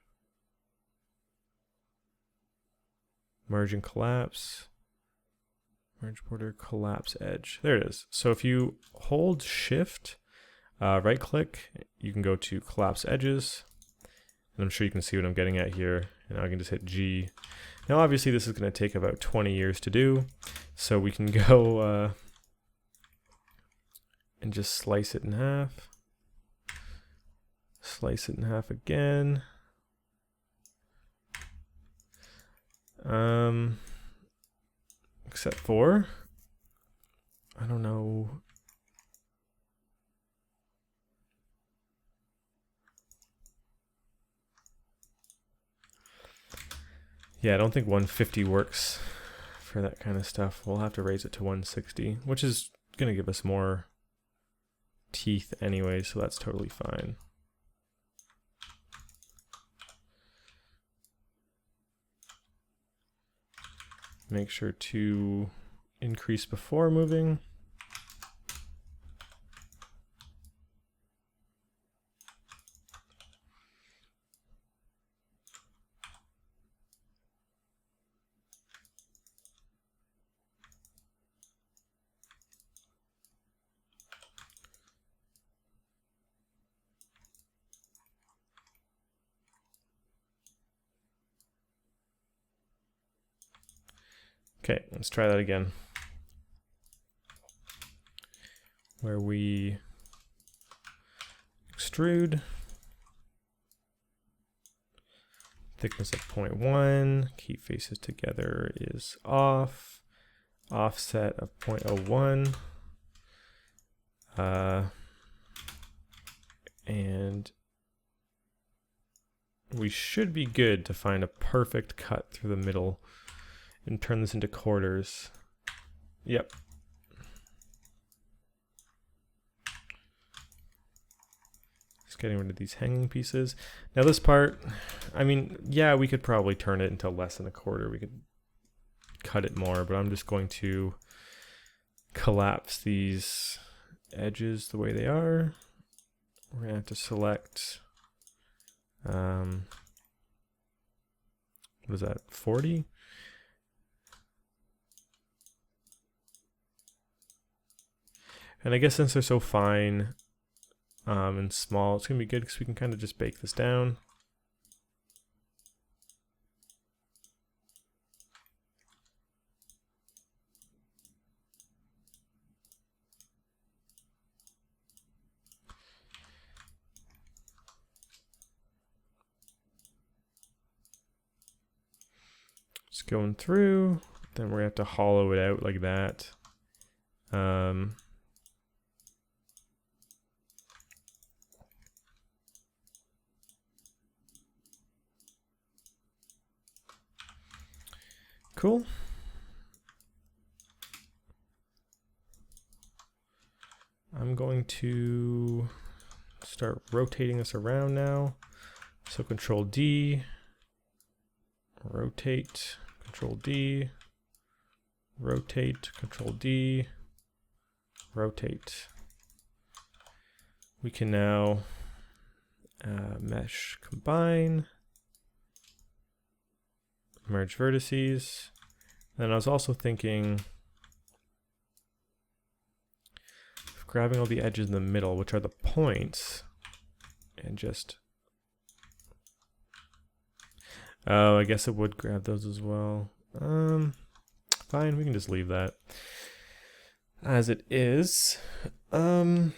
Merge and collapse. Merge border, collapse edge. There it is. So if you hold shift, right click, you can go to collapse edges. And I'm sure you can see what I'm getting at here. And I can just hit G. Now obviously this is going to take about 20 years to do. So we can go and just slice it in half. Slice it in half again. Except for, I don't know. Yeah, I don't think 150 works for that kind of stuff. We'll have to raise it to 160, which is going to give us more teeth anyway, so that's totally fine. Make sure to increase before moving. Okay, let's try that again. Where we extrude, thickness of 0.1, keep faces together is off, offset of 0.01, and we should be good to find a perfect cut through the middle and turn this into quarters. Yep. Just getting rid of these hanging pieces. Now this part, I mean, yeah, we could probably turn it into less than a quarter. We could cut it more, but I'm just going to collapse these edges the way they are. We're gonna have to select, what is that, 40? And I guess since they're so fine and small, it's going to be good because we can kind of just bake this down. Just going through. Then we're gonna have to hollow it out like that. Cool. I'm going to start rotating this around now. So Control D, rotate, Control D, rotate, Control D, rotate. We can now mesh combine, merge vertices. And I was also thinking of grabbing all the edges in the middle, which are the points, and just, oh, I guess it would grab those as well. Fine, we can just leave that as it is. We're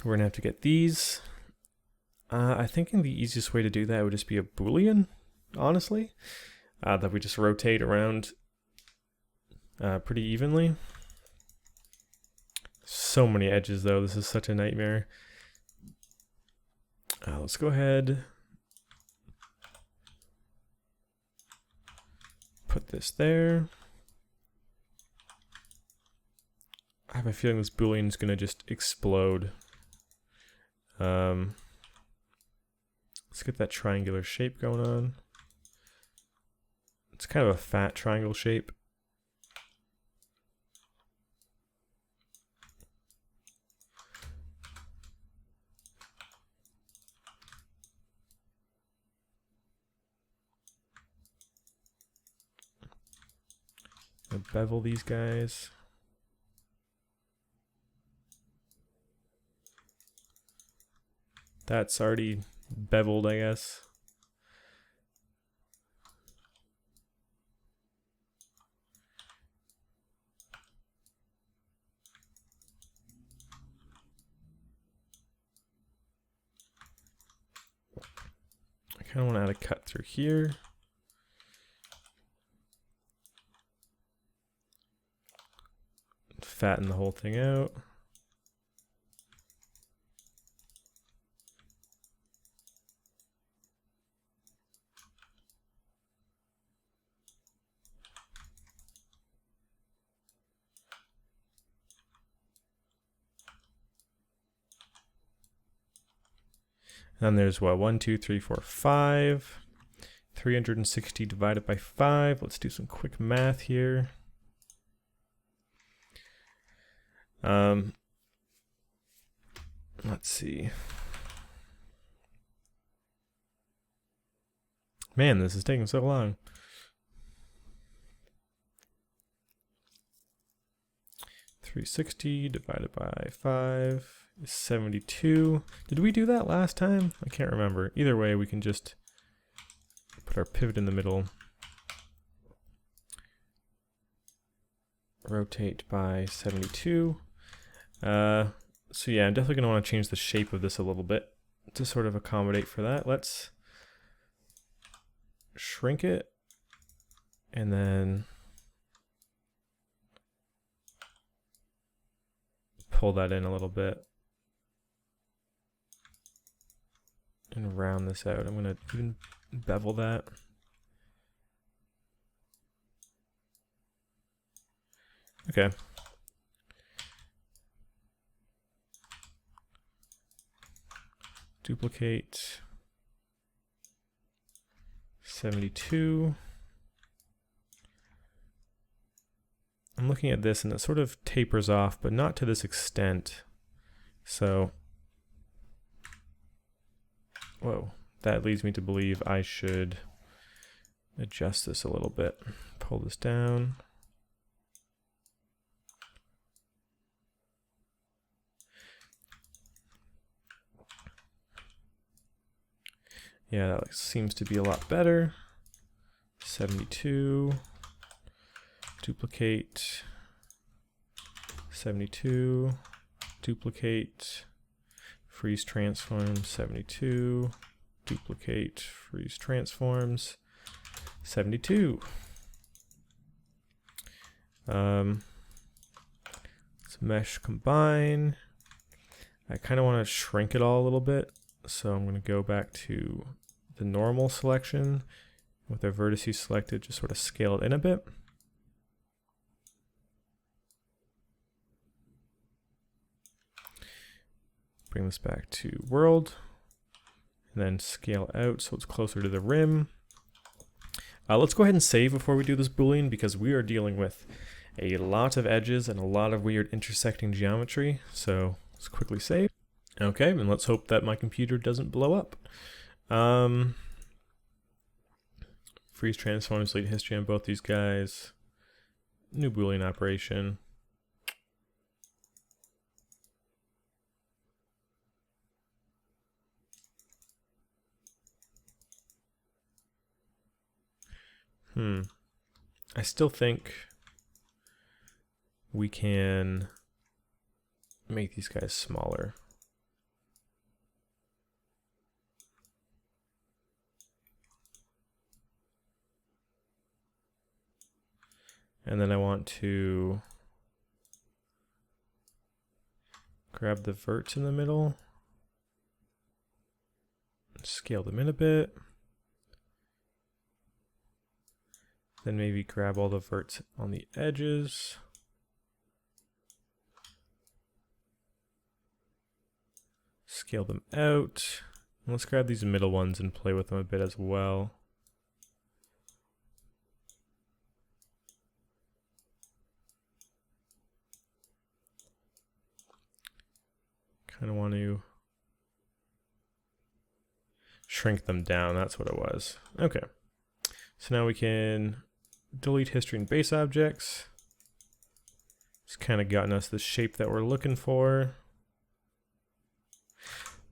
gonna have to get these. I think the easiest way to do that would just be a Boolean, honestly, that we just rotate around pretty evenly. So many edges though, this is such a nightmare. Let's go ahead, put this there. I have a feeling this Boolean is gonna just explode. Let's get that triangular shape going on. It's kind of a fat triangle shape. I'll bevel these guys. That's already beveled, I guess. I kind of want to add a cut through here. Fatten the whole thing out. And there's what, 1, 2, 3, 4, 5. 360 divided by 5. Let's do some quick math here. Let's see. Man, this is taking so long. $360 divided by 5 is 72. Did we do that last time? I can't remember. Either way, we can just put our pivot in the middle. Rotate by 72. So yeah, I'm definitely going to want to change the shape of this a little bit to sort of accommodate for that. Let's shrink it and then pull that in a little bit and round this out. I'm going to even bevel that. Okay. Duplicate 72. I'm looking at this and it sort of tapers off, but not to this extent. So, whoa, that leads me to believe I should adjust this a little bit. Pull this down. Yeah, that seems to be a lot better. 72, duplicate, 72, duplicate, freeze transform, 72, duplicate, freeze transforms. 72. Let's mesh combine. I kind of want to shrink it all a little bit, so I'm going to go back to the normal selection with our vertices selected, just sort of scale it in a bit. Bring this back to world, and then scale out so it's closer to the rim. Let's go ahead and save before we do this Boolean, because we are dealing with a lot of edges and a lot of weird intersecting geometry. So let's quickly save. Okay, and let's hope that my computer doesn't blow up. Freeze transforms, delete history on both these guys. New Boolean operation. I still think we can make these guys smaller. And then I want to grab the verts in the middle, scale them in a bit. Then maybe grab all the verts on the edges. Scale them out. And let's grab these middle ones and play with them a bit as well. Kind of want to shrink them down. That's what it was. Okay. So now we can delete history and base objects. It's kind of gotten us the shape that we're looking for.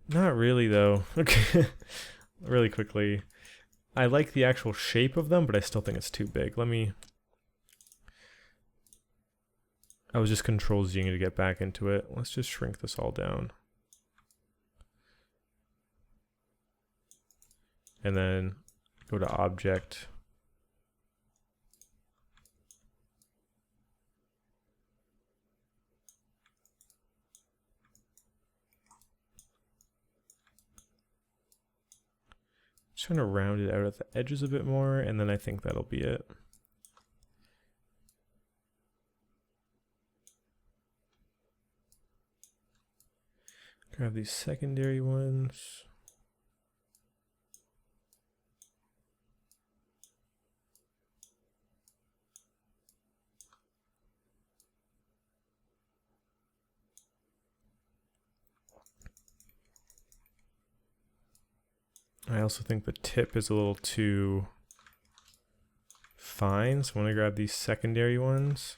Not really though. Okay. Really quickly. I like the actual shape of them, but I still think it's too big. I was just Control Z to get back into it. Let's just shrink this all down. And then go to Object. Just trying to round it out at the edges a bit more, and then I think that'll be it. Grab these secondary ones. I also think the tip is a little too fine, so I'm going to grab these secondary ones.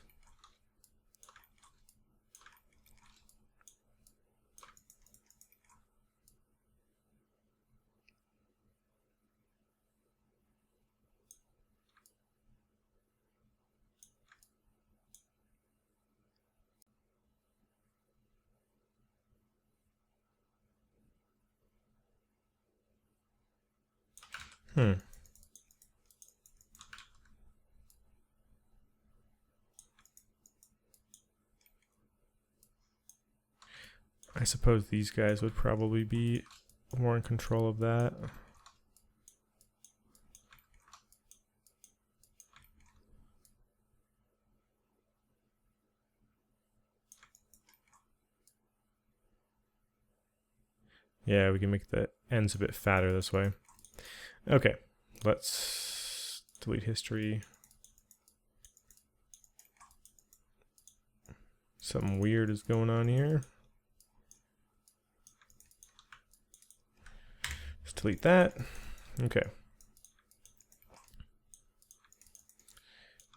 I suppose these guys would probably be more in control of that. Yeah, we can make the ends a bit fatter this way. Okay, let's delete history. Something weird is going on here. Let's delete that. Okay.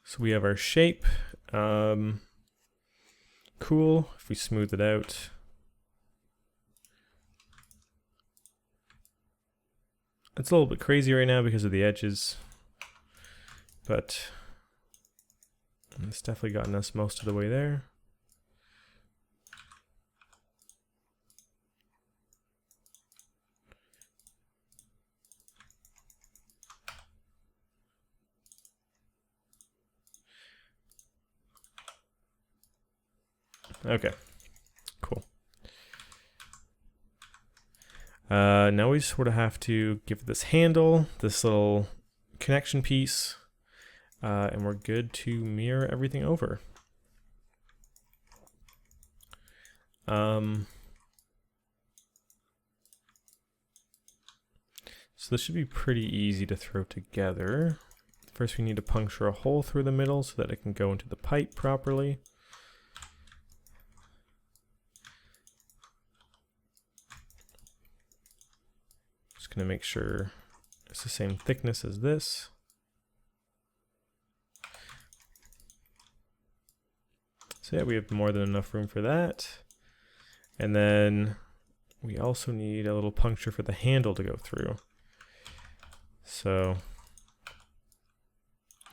So we have our shape. Cool. If we smooth it out. It's a little bit crazy right now because of the edges, but it's definitely gotten us most of the way there. Okay, cool. Now we sort of have to give this handle, this little connection piece, and we're good to mirror everything over. So this should be pretty easy to throw together. First we need to puncture a hole through the middle so that it can go into the pipe properly. Just going to make sure it's the same thickness as this. So yeah, we have more than enough room for that. And then we also need a little puncture for the handle to go through. So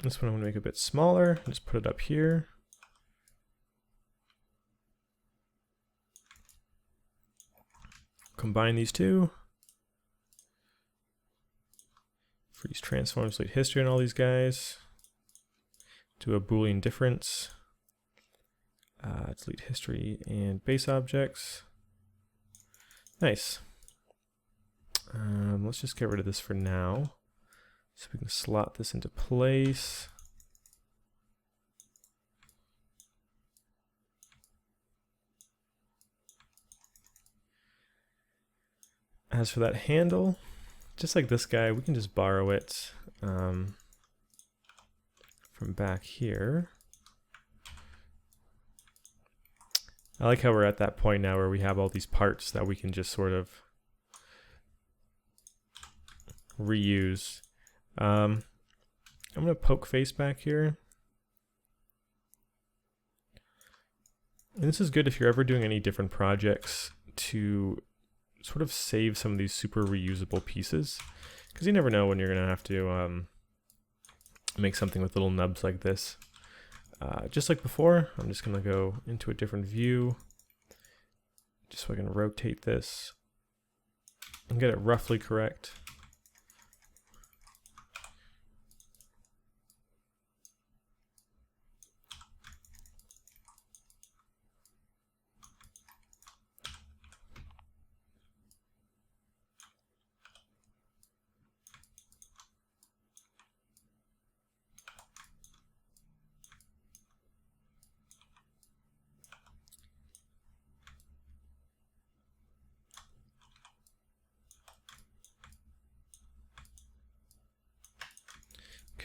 this one I'm going to make a bit smaller, just put it up here. Combine these two. Freeze transform, delete history on all these guys. Do a Boolean difference. Delete history and base objects. Nice. Let's just get rid of this for now. So we can slot this into place. As for that handle, just like this guy, we can just borrow it from back here. I like how we're at that point now where we have all these parts that we can just sort of reuse. I'm going to poke face back here. And this is good if you're ever doing any different projects to sort of save some of these super reusable pieces, because you never know when you're going to have to make something with little nubs like this. Just like before, I'm just going to go into a different view just so I can rotate this and get it roughly correct.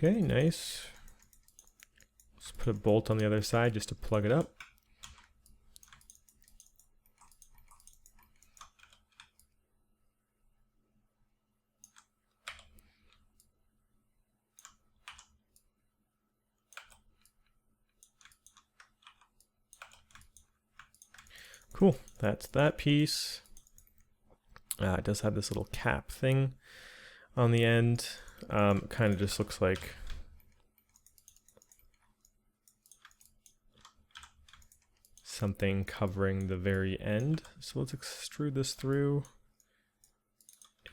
Okay, nice. Let's put a bolt on the other side just to plug it up. Cool, that's that piece. It does have this little cap thing on the end. Kind of just looks like something covering the very end. So let's extrude this through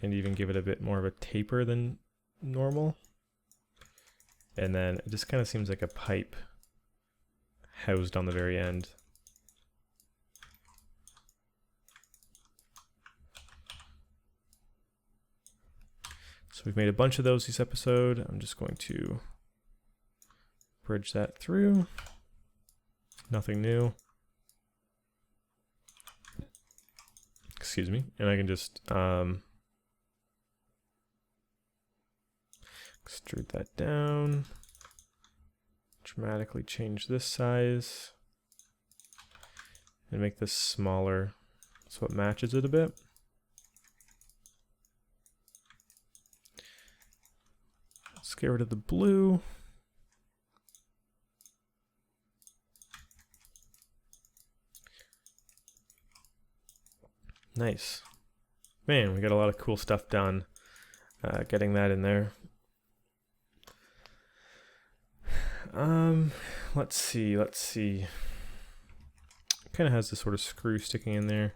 and even give it a bit more of a taper than normal. And then it just kind of seems like a pipe housed on the very end. So we've made a bunch of those this episode. I'm just going to bridge that through. Nothing new. Excuse me. And I can just extrude that down. Dramatically change this size. And make this smaller so it matches it a bit. Let's get rid of the blue. Nice. Man, we got a lot of cool stuff done getting that in there. Let's see. Kind of has this sort of screw sticking in there.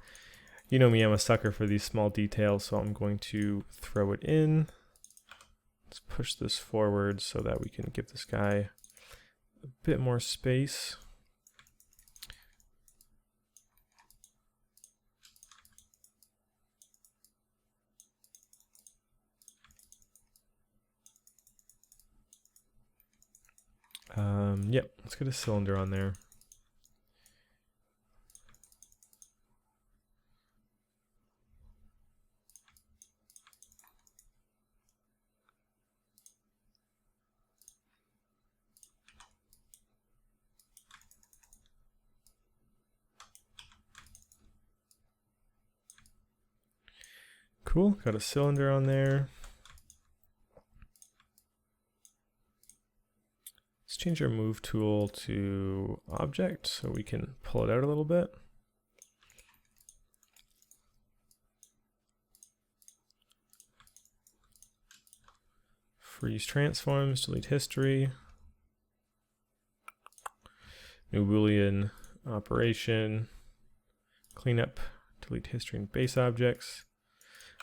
You know me, I'm a sucker for these small details, so I'm going to throw it in. Let's push this forward so that we can give this guy a bit more space. Yep, let's get a cylinder on there. Cool, got a cylinder on there. Let's change our move tool to object so we can pull it out a little bit. Freeze transforms, delete history. New Boolean operation. Cleanup, delete history and base objects.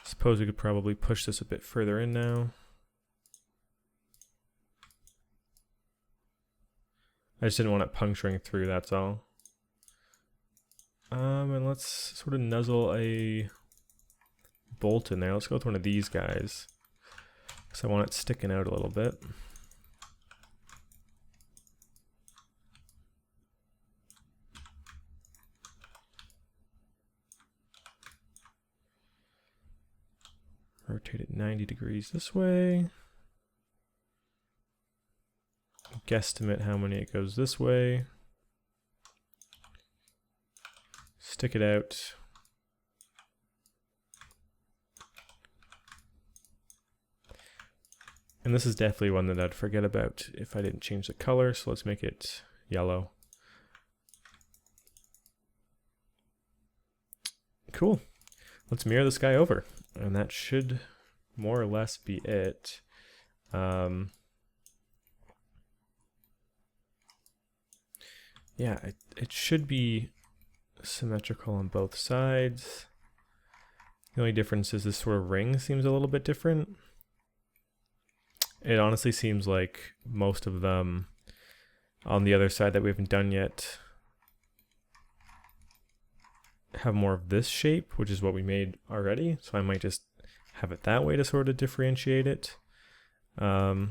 Suppose we could probably push this a bit further in now. I just didn't want it puncturing through, that's all. And let's sort of nuzzle a bolt in there. Let's go with one of these guys, because I want it sticking out a little bit. Rotate it 90 degrees this way. Guesstimate how many it goes this way. Stick it out. And this is definitely one that I'd forget about if I didn't change the color, so let's make it yellow. Cool. Let's mirror this guy over, and that should more or less be it. Yeah, it should be symmetrical on both sides. The only difference is this sort of ring seems a little bit different. It honestly seems like most of them on the other side that we haven't done yet have more of this shape, which is what we made already. So I might just have it that way to sort of differentiate it. Or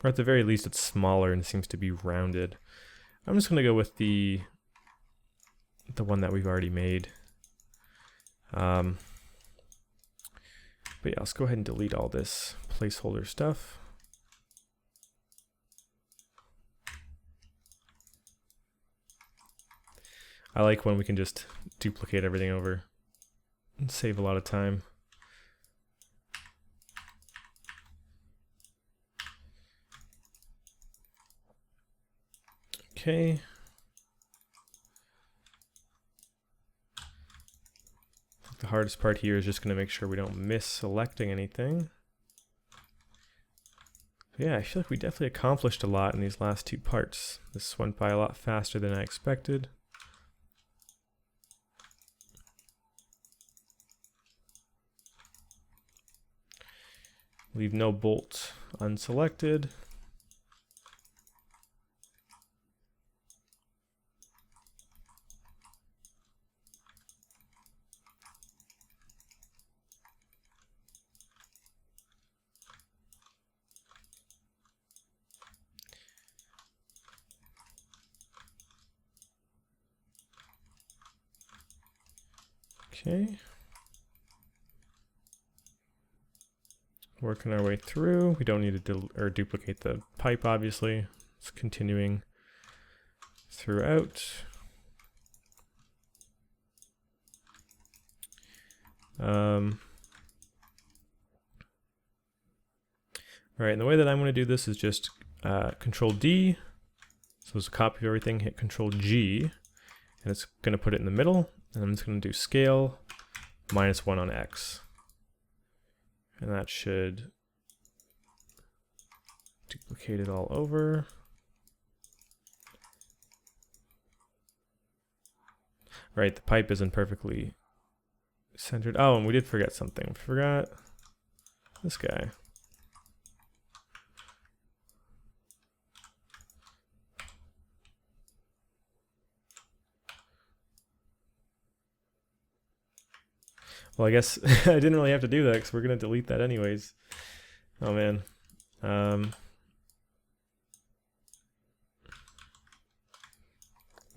at the very least it's smaller and seems to be rounded. I'm just going to go with the one that we've already made. But yeah, let's go ahead and delete all this placeholder stuff. I like when we can just duplicate everything over and save a lot of time. Okay. The hardest part here is just going to make sure we don't miss selecting anything. Yeah, I feel like we definitely accomplished a lot in these last two parts. This went by a lot faster than I expected. Leave no bolt unselected. Okay. Working our way through. We don't need to duplicate the pipe, obviously. It's continuing throughout. All right, and the way that I'm going to do this is just Control D. So it's a copy of everything, hit Control G, and it's going to put it in the middle. And I'm just going to do scale -1 on X. And that should duplicate it all over. Right, the pipe isn't perfectly centered. Oh, and we did forget something. We forgot this guy. Well, I guess I didn't really have to do that because we're going to delete that anyways. Oh, man.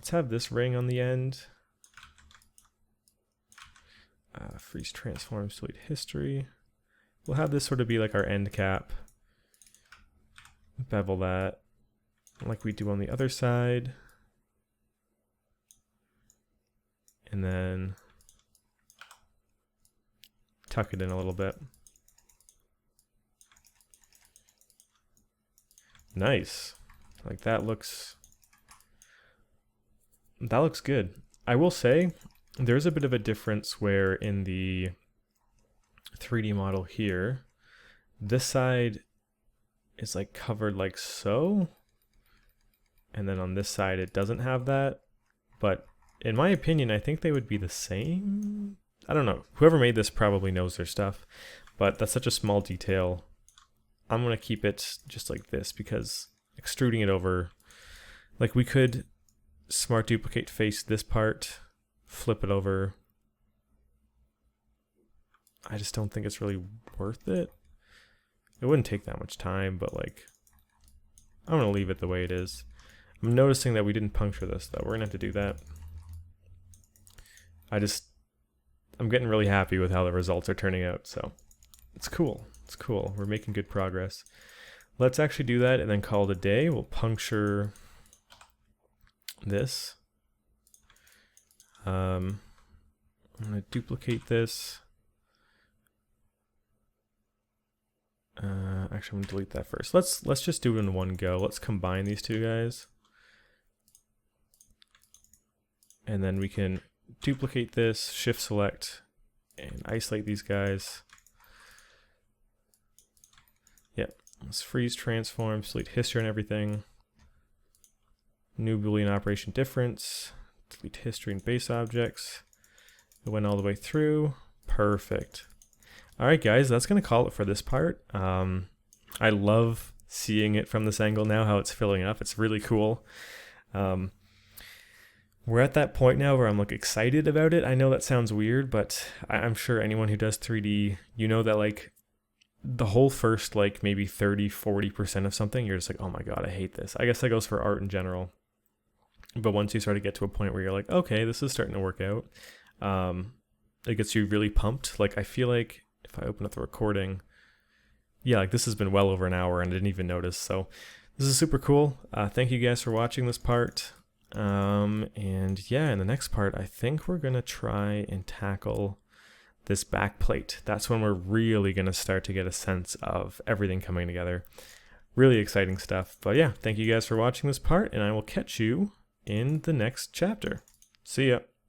let's have this ring on the end. Freeze, transform, delete history. We'll have this sort of be like our end cap. Bevel that like we do on the other side. And then tuck it in a little bit. Nice. Like that looks good. I will say there's a bit of a difference where in the 3D model here, this side is like covered like so, and then on this side it doesn't have that. But in my opinion, I think they would be the same. I don't know. Whoever made this probably knows their stuff, but that's such a small detail. I'm gonna keep it just like this because extruding it over, like we could smart duplicate face this part, flip it over. I just don't think it's really worth it. It wouldn't take that much time, but like, I'm gonna leave it the way it is. I'm noticing that we didn't puncture this though. We're gonna have to do that. I'm getting really happy with how the results are turning out, so it's cool. It's cool. We're making good progress. Let's actually do that and then call it a day. We'll puncture this. I'm gonna duplicate this. Actually, I'm gonna delete that first. Let's just do it in one go. Let's combine these two guys, and then we can duplicate this, shift select, and isolate these guys. Yep. Let's freeze, transform, delete history and everything. New Boolean operation difference. Delete history and base objects. It went all the way through. Perfect. Alright guys, that's going to call it for this part. I love seeing it from this angle now, how it's filling up. It's really cool. We're at that point now where I'm like excited about it. I know that sounds weird, but I'm sure anyone who does 3D, you know that like the whole first like maybe 30-40% of something, you're just like, oh my god, I hate this. I guess that goes for art in general. But once you start to get to a point where you're like, okay, this is starting to work out, it gets you really pumped. Like I feel like if I open up the recording, yeah, like this has been well over an hour and I didn't even notice. So this is super cool. Thank you guys for watching this part. And yeah, in the next part, I think we're gonna try and tackle this back plate. That's when we're really gonna start to get a sense of everything coming together. Really exciting stuff. But yeah, thank you guys for watching this part, and I will catch you in the next chapter. See ya.